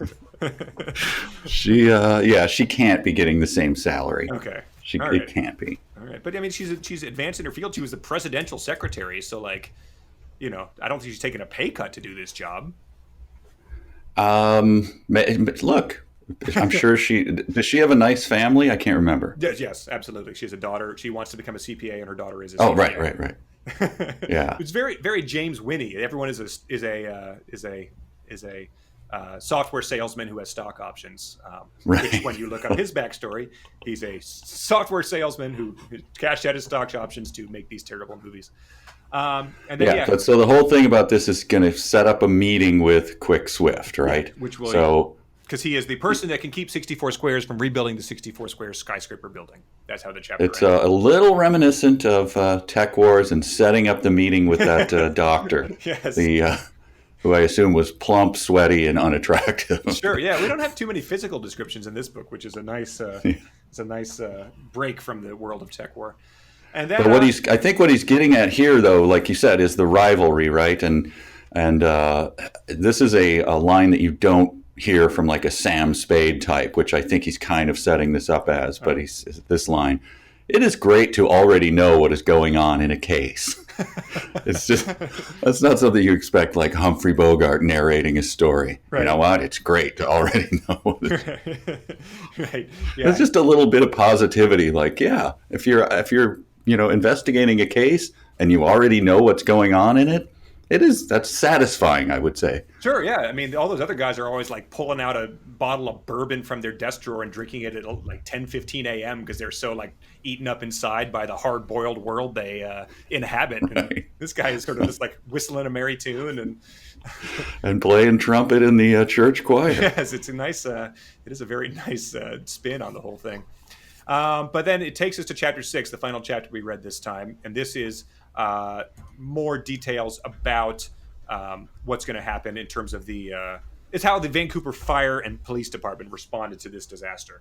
She can't be getting the same salary. Okay, it can't be. All right, but I mean, she's advanced in her field. She was the presidential secretary, so like, I don't think she's taking a pay cut to do this job. Look. I'm sure does she have a nice family? I can't remember. Yes, absolutely. She has a daughter. She wants to become a CPA, and her daughter is a CPA. Oh, right. Yeah. It's very, very James Winnie. Everyone is a software salesman who has stock options. Right. Which, when you look up his backstory, he's a software salesman who cashed out his stock options to make these terrible movies. And then, but so the whole thing about this is going to set up a meeting with Quick Swift, right? Which will. Because he is the person that can keep 64 Squares from rebuilding the 64 Squares skyscraper building. That's how the chapter ends. It's a little reminiscent of Tech Wars and setting up the meeting with that doctor. Yes. Who I assume was plump, sweaty, and unattractive. Sure, yeah. We don't have too many physical descriptions in this book, which is a nice break from the world of Tech War. And then, but I think what he's getting at here, though, like you said, is the rivalry, right? And this is a line that you don't hear from like a Sam Spade type, which I think he's kind of setting this up as, but he's this line. It is great to already know what is going on in a case. It's just, that's not something you expect, like Humphrey Bogart narrating a story. Right. You know what? It's great to already know what right. Yeah. It's just a little bit of positivity. Like, yeah, if you're investigating a case and you already know what's going on in it, that's satisfying, I would say. Sure, yeah. I mean, all those other guys are always like pulling out a bottle of bourbon from their desk drawer and drinking it at like 10:15 a.m. because they're so like eaten up inside by the hard-boiled world they inhabit. Right. And this guy is sort of just like whistling a merry tune and playing trumpet in the church choir. Yes, it's a nice. It is a very nice spin on the whole thing. But then it takes us to chapter 6, the final chapter we read this time, and this is more details about what's going to happen in terms of it's how the Vancouver Fire and Police Department responded to this disaster.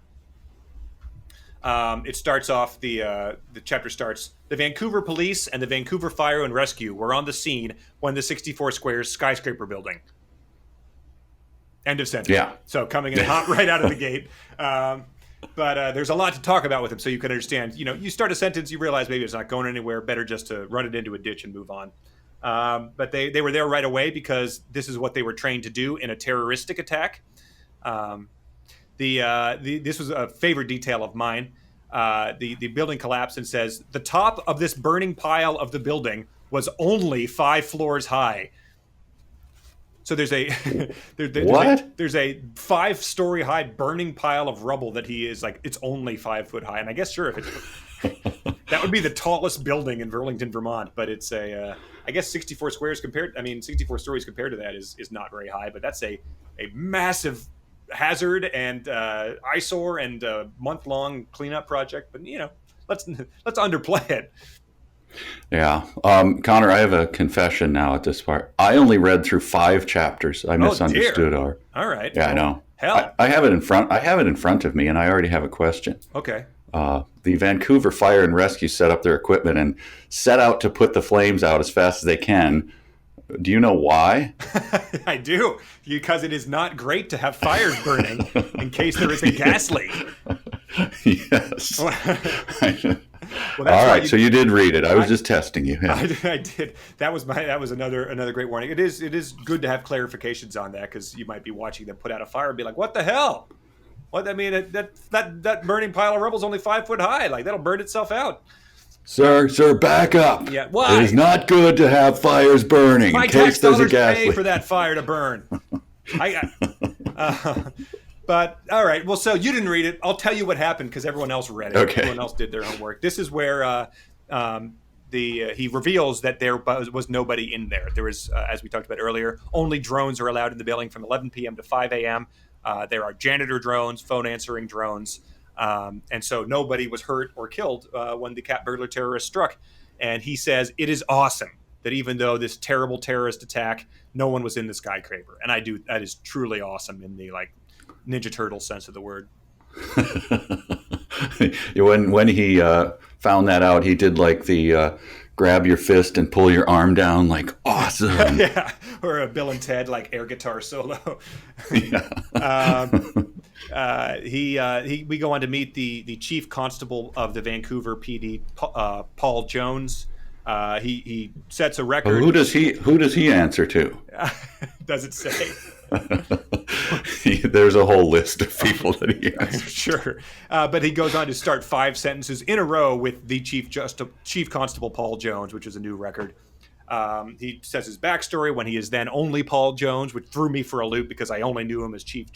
It starts off, the chapter starts, the Vancouver Police and the Vancouver Fire and Rescue were on the scene when the 64 Squares skyscraper building. End of sentence. Yeah. So coming in hot right out of the gate. But there's a lot to talk about with him, so you can understand. You start a sentence, you realize maybe it's not going anywhere. Better just to run it into a ditch and move on. But they were there right away because this is what they were trained to do in a terroristic attack. This was a favorite detail of mine. The building collapsed and says the top of this burning pile of the building was only 5 floors high. So there's a there's a 5-story high burning pile of rubble that he is like, it's only 5 foot high. And I guess sure, that would be the tallest building in Burlington, Vermont. But it's I guess 64 stories compared to that is not very high. But that's a massive hazard and eyesore and a month-long cleanup project. But let's underplay it. Yeah. Connor, I have a confession now at this part. I only read through 5 chapters. I misunderstood our. All right. Yeah, I know. Hell. I have it in front. I have it in front of me, and I already have a question. Okay. The Vancouver Fire and Rescue set up their equipment and set out to put the flames out as fast as they can. Do you know why? I do, because it is not great to have fires burning in case there is a gas leak. Yes. Well, all right, so you did read it. I was just testing you. Yeah. I did. That was another great warning. It is good to have clarifications on that, because you might be watching them put out a fire and be like, "What the hell? What? I mean, that burning pile of rubble is only 5 foot high. Like, that'll burn itself out." Sir, back up. Yeah, why? It is not good to have fires burning My in case there's a gas pay leak. for that fire to burn. But all right, well, so you didn't read it. I'll tell you what happened, because everyone else read it. Okay. Everyone else did their homework. This is where he reveals that there was nobody in there. There was, as we talked about earlier, only drones are allowed in the building from 11 p.m. to 5 a.m. There are janitor drones, phone answering drones, and so nobody was hurt or killed when the cat burglar terrorist struck. And he says it is awesome that even though this terrible terrorist attack, no one was in the skyscraper. And that is truly awesome in the Ninja Turtle sense of the word. When he found that out, he did like the grab your fist and pull your arm down, like, awesome. Yeah, or a Bill and Ted air guitar solo. Yeah. We go on to meet the chief constable of the Vancouver PD, Paul Jones. He sets a record. Who does he answer to? Does it say? There's a whole list of people that he answers. Sure. But he goes on to start 5 sentences in a row with the Chief Constable Paul Jones, which is a new record. He says his backstory when he is then only Paul Jones, which threw me for a loop because I only knew him as Chief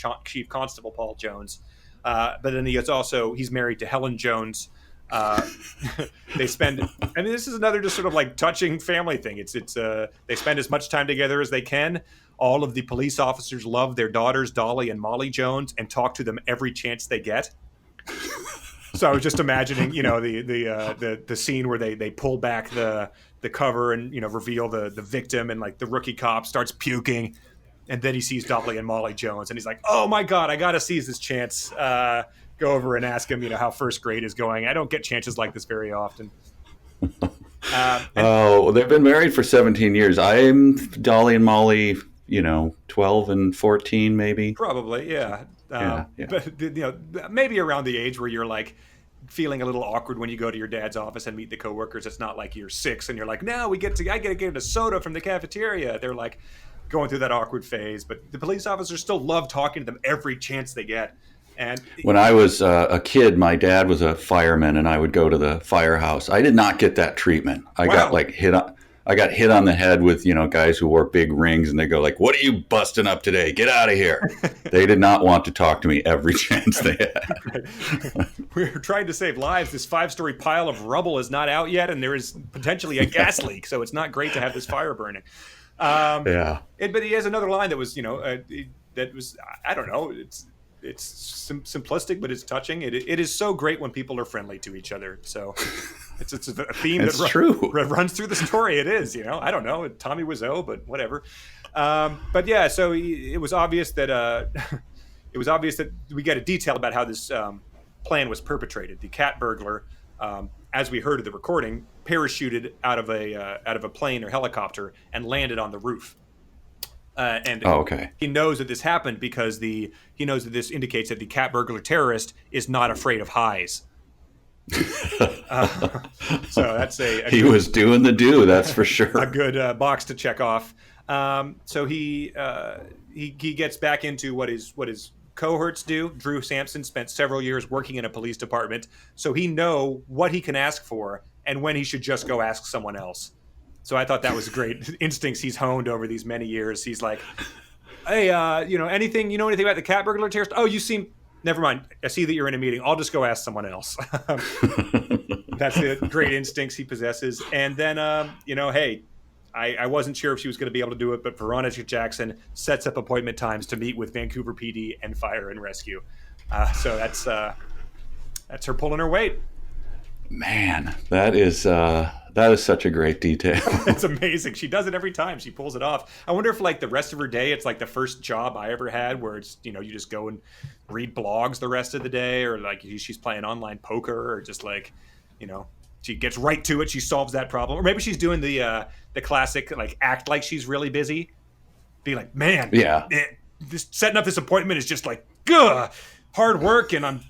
Constable Paul Jones. But then he's married to Helen Jones. They spend, I mean, this is another just sort of touching family thing. They spend as much time together as they can. All of the police officers love their daughters, Dolly and Molly Jones, and talk to them every chance they get. So I was just imagining, the scene where they pull back the cover and reveal the victim, and the rookie cop starts puking, and then he sees Dolly and Molly Jones, and he's like, "Oh my God, I got to seize this chance. Go over and ask him, how first grade is going. I don't get chances like this very often." They've been married for 17 years. I'm Dolly and Molly, 12 and 14, maybe. Probably, yeah. Yeah. But maybe around the age where you're feeling a little awkward when you go to your dad's office and meet the coworkers. It's not like you're 6 and you're like, "No, I get to get a soda from the cafeteria." They're going through that awkward phase, but the police officers still love talking to them every chance they get. And when I was a kid, my dad was a fireman, and I would go to the firehouse. I did not get that treatment. I got hit on. I got hit on the head with guys who wore big rings, and they go "What are you busting up today? Get out of here!" They did not want to talk to me every chance they had. We're trying to save lives. This 5-story pile of rubble is not out yet, and there is potentially a gas leak, so it's not great to have this fire burning. Yeah. But he has another line that was, that was, I don't know, it's simplistic, but it's touching. It is so great when people are friendly to each other. So it's a theme that runs through the story. It is, I don't know, Tommy Wiseau, but whatever. But yeah, so it was obvious that we get a detail about how this plan was perpetrated. The cat burglar, as we heard of the recording, parachuted out of a plane or helicopter and landed on the roof. He knows that this happened because he knows that this indicates that the cat burglar terrorist is not afraid of highs. So that's he was doing the do, that's for sure. A good box to check off. So he gets back into what his cohorts do. Drew Sampson spent several years working in a police department, so he know what he can ask for and when he should just go ask someone else. So I thought that was great instincts he's honed over these many years. He's like, "Hey, anything about the cat burglar terrorist? Oh, never mind. I see that you're in a meeting. I'll just go ask someone else." That's the great instincts he possesses. And then, hey, I wasn't sure if she was going to be able to do it, but Veronica Jackson sets up appointment times to meet with Vancouver PD and Fire and Rescue. So that's her pulling her weight. Man, that is such a great detail. It's amazing. She does it every time. She pulls it off. I wonder if like the rest of her day, it's like the first job I ever had where it's, you just go and read blogs the rest of the day, or like she's playing online poker, or just like, she gets right to it. She solves that problem. Or maybe she's doing the classic, like, act like she's really busy. Be like, man, yeah, this setting up this appointment is just like, ugh, hard work, and I'm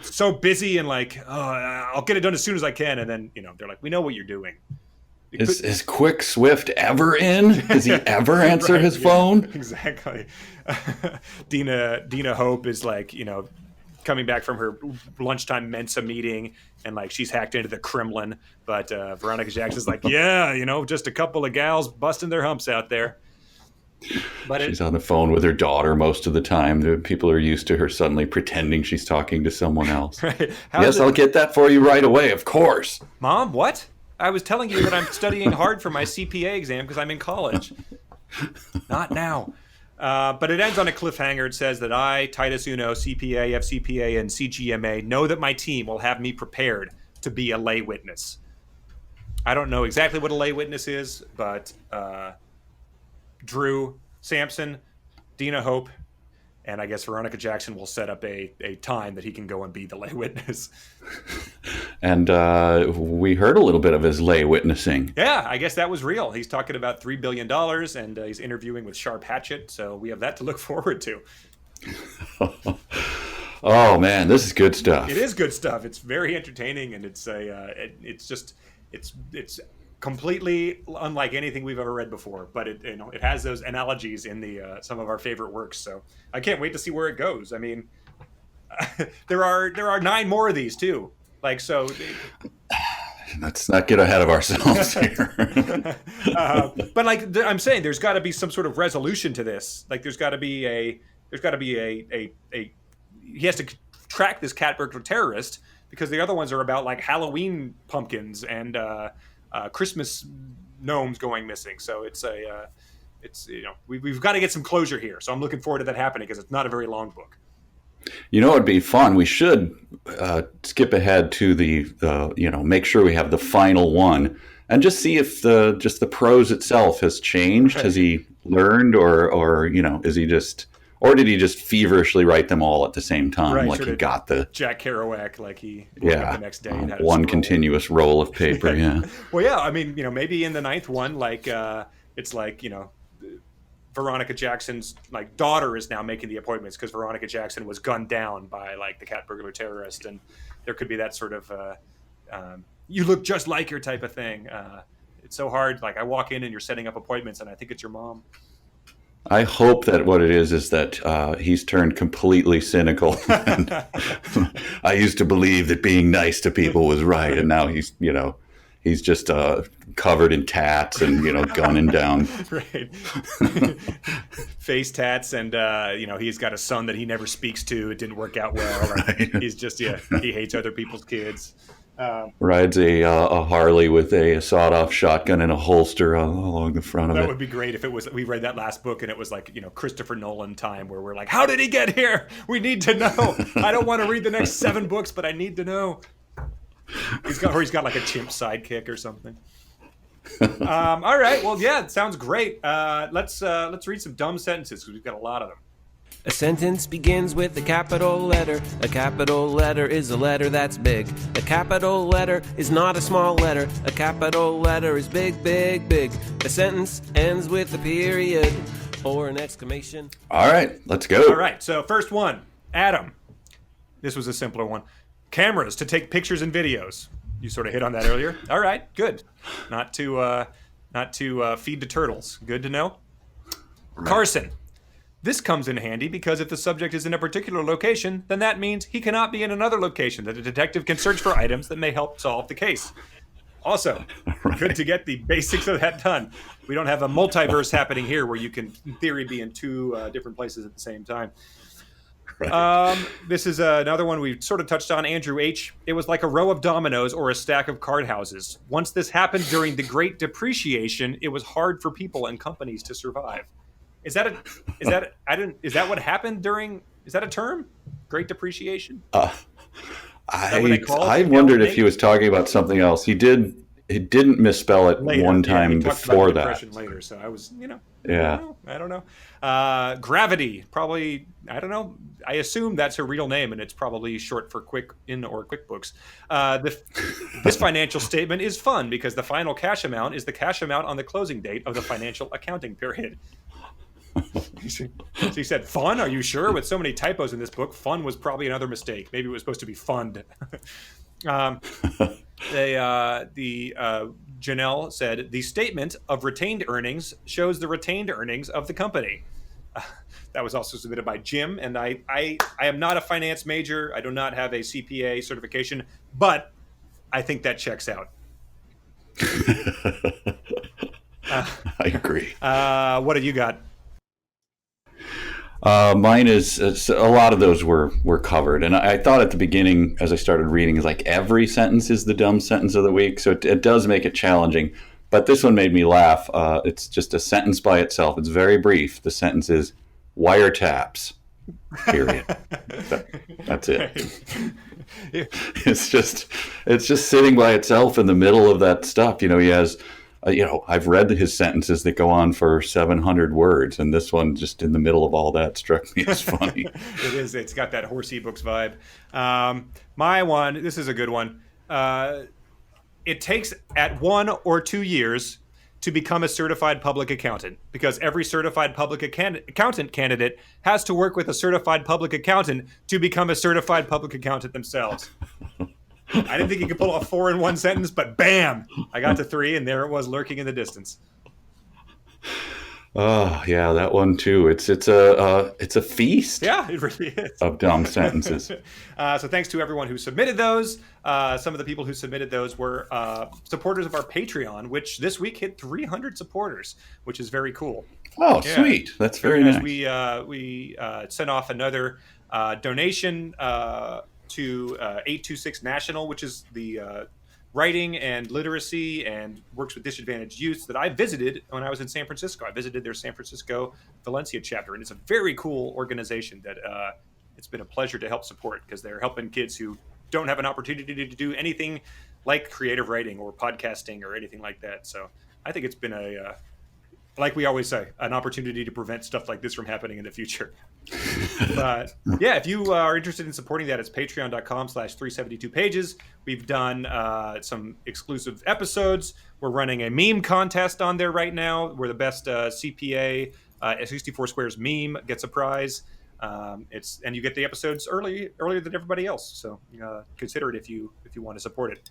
so busy, and like, I'll get it done as soon as I can. And then, they're like, we know what you're doing. Is Quick Swift ever in? Does he ever answer his phone? Exactly. Dina Hope is like, coming back from her lunchtime Mensa meeting, and like she's hacked into the Kremlin, but Veronica Jackson's like, yeah, just a couple of gals busting their humps out there. But she's on the phone with her daughter most of the time. The people are used to her suddenly pretending she's talking to someone else. Right. Yes, I'll get that for you right away, of course. Mom, what? I was telling you that I'm studying hard for my CPA exam because I'm in college. Not now. But it ends on a cliffhanger. It says that I, Titus Uno, CPA, FCPA, and CGMA, know that my team will have me prepared to be a lay witness. I don't know exactly what a lay witness is, but Drew, Sampson, Dina Hope, and I guess Veronica Jackson will set up a time that he can go and be the lay witness. And we heard a little bit of his lay witnessing. Yeah, I guess that was real. He's talking about $3 billion, and he's interviewing with Sharp Hatchet, so we have that to look forward to. Oh, man, this is good stuff. It is good stuff. It's very entertaining, and it's completely unlike anything we've ever read before. But it has those analogies in the some of our favorite works. So I can't wait to see where it goes. I mean, there are 9 more of these too. Like, so. Let's not get ahead of ourselves here. But like I'm saying, there's got to be some sort of resolution to this. Like, there's got to be a he has to track this cat burglar terrorist, because the other ones are about like Halloween pumpkins and Christmas gnomes going missing. So we've got to get some closure here. So I'm looking forward to that happening, because it's not a very long book. It'd be fun. We should skip ahead to the make sure we have the final one, and just see if the prose itself has changed. Right. Has he learned, or is he just, or did he just feverishly write them all at the same time? Right, like he got the Jack Kerouac, like he woke up the next day and had one continuous roll of paper. Yeah. Well, yeah. I mean, maybe in the 9th one, like it's like Veronica Jackson's like daughter is now making the appointments, because Veronica Jackson was gunned down by like the cat burglar terrorist, and there could be that sort of you look just like her type of thing. It's so hard. Like, I walk in and you're setting up appointments, and I think it's your mom. I hope that what it is that he's turned completely cynical. And I used to believe that being nice to people was right, and now he's just covered in tats and gunning down. Right. Face tats, and he's got a son that he never speaks to. It didn't work out well. Right. He's just he hates other people's kids. Rides a Harley with a sawed-off shotgun and a holster along the front of it. That would be great if it was. We read that last book and it was like Christopher Nolan time, where we're like, how did he get here? We need to know. I don't want to read the next 7 books, but I need to know. He's got like a chimp sidekick or something. All right. Well, yeah, it sounds great. Let's read some dumb sentences, because we've got a lot of them. A sentence begins with a capital letter. A capital letter is a letter that's big. A capital letter is not a small letter. A capital letter is big, big, big. A sentence ends with a period or an exclamation. All right, let's go. All right, so first one, Adam. This was a simpler one. Cameras to take pictures and videos. You sort of hit on that earlier. All right, good. Not to feed the turtles. Good to know. Right. Carson. This comes in handy because if the subject is in a particular location, then that means he cannot be in another location that a detective can search for items that may help solve the case. Also, good to get the basics of that done. We don't have a multiverse happening here where you can, in theory, be in 2 different places at the same time. This is another one we sort of touched on. Andrew H. It was like a row of dominoes or a stack of card houses. Once this happened during the Great Depreciation, it was hard for people and companies to survive. Is that what happened during? Is that a term? Great Depreciation. I wondered if he was talking about something else. He didn't misspell it later. one time before that. Later, so I was, Yeah. I don't know. Gravity, probably, I don't know. I assume that's her real name, and it's probably short for Quick In or QuickBooks. This financial statement is fun because the final cash amount is the cash amount on the closing date of the financial accounting period. So he said, fun? Are you sure? With so many typos in this book, fun was probably another mistake. Maybe it was supposed to be fund. Janelle said, the statement of retained earnings shows the retained earnings of the company. That was also submitted by Jim, and I am not a finance major. I do not have a CPA certification, but I think that checks out. I agree. What have you got? Mine is a lot of those were covered, and I thought at the beginning, as I started reading, is like every sentence is the dumb sentence of the week, so it does make it challenging. But this one made me laugh. It's just a sentence by itself. It's very brief. The sentence is wiretaps. Period. That's it. It's just sitting by itself in the middle of that stuff. He has. I've read his sentences that go on for 700 words, and this one just in the middle of all that struck me as funny. It is. It's got that horse ebooks vibe. My one, this is a good one. It takes at 1 or 2 years to become a certified public accountant, because every certified public accountant candidate has to work with a certified public accountant to become a certified public accountant themselves. I didn't think you could pull off 4 in one sentence, but bam, I got to 3, and there it was lurking in the distance. Oh yeah, that one too. It's a feast. Yeah, it really is. Of dumb sentences. So thanks to everyone who submitted those. Some of the people who submitted those were supporters of our Patreon, which this week hit 300 supporters, which is very cool. Oh, yeah. Sweet. That's very nice. We sent off another donation to 826 National, which is the writing and literacy and works with disadvantaged youth that I visited when I was in San Francisco. I visited their San Francisco Valencia chapter, and it's a very cool organization that it's been a pleasure to help support, because they're helping kids who don't have an opportunity to do anything like creative writing or podcasting or anything like that. So I think it's been like we always say, an opportunity to prevent stuff like this from happening in the future. But yeah, if you are interested in supporting that, it's patreon.com/372pages. We've done some exclusive episodes. We're running a meme contest on there right now, where the best CPA 64 Squares meme gets a prize. And you get the episodes earlier than everybody else. So consider it if you want to support it.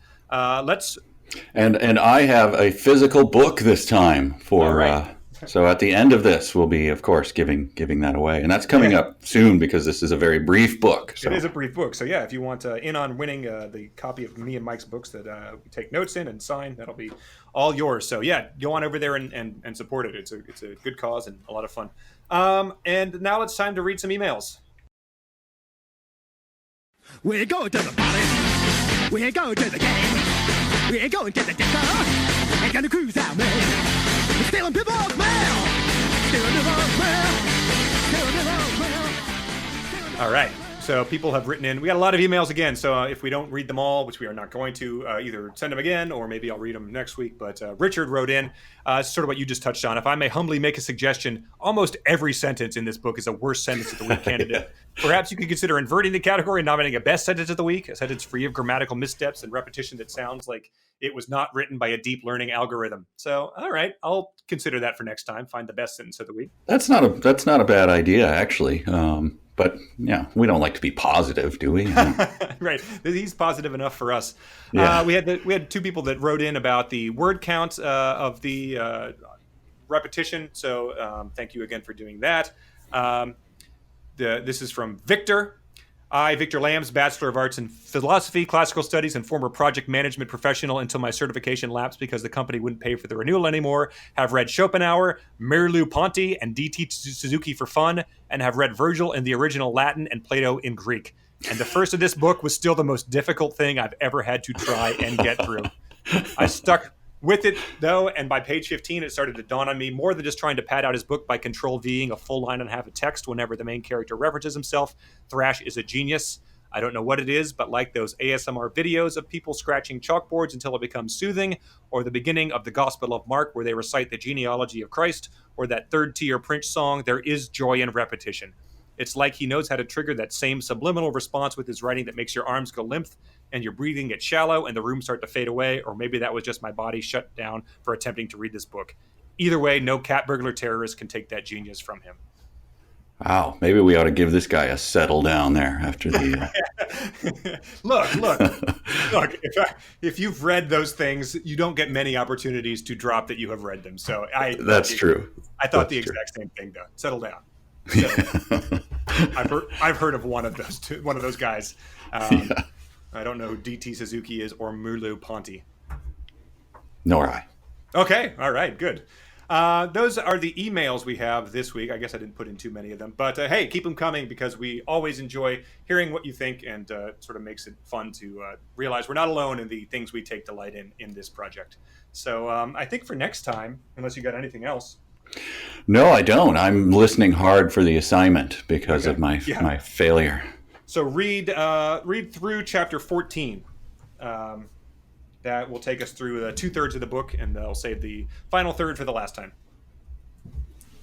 And I have a physical book this time for. Right. So at the end of this, we'll be, of course, giving that away, and that's coming up soon, because this is a very brief book. So. It is a brief book. So yeah, if you want in on winning the copy of me and Mike's books that we take notes in and sign, that'll be all yours. So yeah, go on over there and support it. It's a good cause and a lot of fun. And now it's time to read some emails. We're going to the party. We're going to the game. We're going to the disco. We're going to cruise out, man. We're stealing people's mail. Stealing people's mail. Stealing people's mail. All right. So people have written in. We got a lot of emails again. So if we don't read them all, which we are not going to, either send them again or maybe I'll read them next week. But Richard wrote in, sort of what you just touched on. If I may humbly make a suggestion, almost every sentence in this book is a worst sentence of the week candidate. Perhaps you could consider inverting the category and nominating a best sentence of the week, a sentence free of grammatical missteps and repetition that sounds like it was not written by a deep learning algorithm. So, all right, I'll consider that for next time. Find the best sentence of the week. That's not a bad idea, actually. But yeah, we don't like to be positive, do we? Right. He's positive enough for us. Yeah. We had 2 people that wrote in about the word count of the repetition. So thank you again for doing that. This is from Victor. I, Victor Lambs, Bachelor of Arts in Philosophy, Classical Studies, and former project management professional until my certification lapsed because the company wouldn't pay for the renewal anymore, have read Schopenhauer, Merleau-Ponty, and D.T. Suzuki for fun, and have read Virgil in the original Latin and Plato in Greek. And the first of this book was still the most difficult thing I've ever had to try and get through. I stuck with it, though, and by page 15, it started to dawn on me more than just trying to pad out his book by Control-Ving a full line and a half of text whenever the main character references himself. Thrash is a genius. I don't know what it is, but like those ASMR videos of people scratching chalkboards until it becomes soothing, or the beginning of the Gospel of Mark where they recite the genealogy of Christ, or that third-tier Prince song, there is joy in repetition. It's like he knows how to trigger that same subliminal response with his writing that makes your arms go limp and your breathing get shallow and the room start to fade away, or maybe that was just my body shut down for attempting to read this book. Either way, no cat burglar terrorist can take that genius from him. Wow, maybe we ought to give this guy a settle down there after the... Look, if you've read those things, you don't get many opportunities to drop that you have read them. So That's true. I thought the exact same thing, though. Settle down. I've heard of one of those guys. I don't know who D.T. Suzuki is or Merleau-Ponty. Nor I. Okay, all right, good. Those are the emails we have this week. I guess I didn't put in too many of them, but hey, keep them coming because we always enjoy hearing what you think, and sort of makes it fun to realize we're not alone in the things we take delight in this project. So I think for next time, unless you got anything else. No, I don't. I'm listening hard for the assignment because of my failure. So read through chapter 14. That will take us through 2/3 of the book, and I'll save the final third for the last time.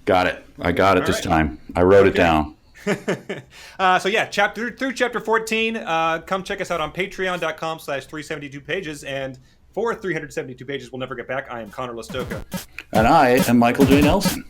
Got it. I got it this time. I wrote it down. So yeah, through chapter 14. Come check us out on patreon.com/372pages, and for 372 pages we'll never get back. I am Connor Listoka. And I am Michael J. Nelson.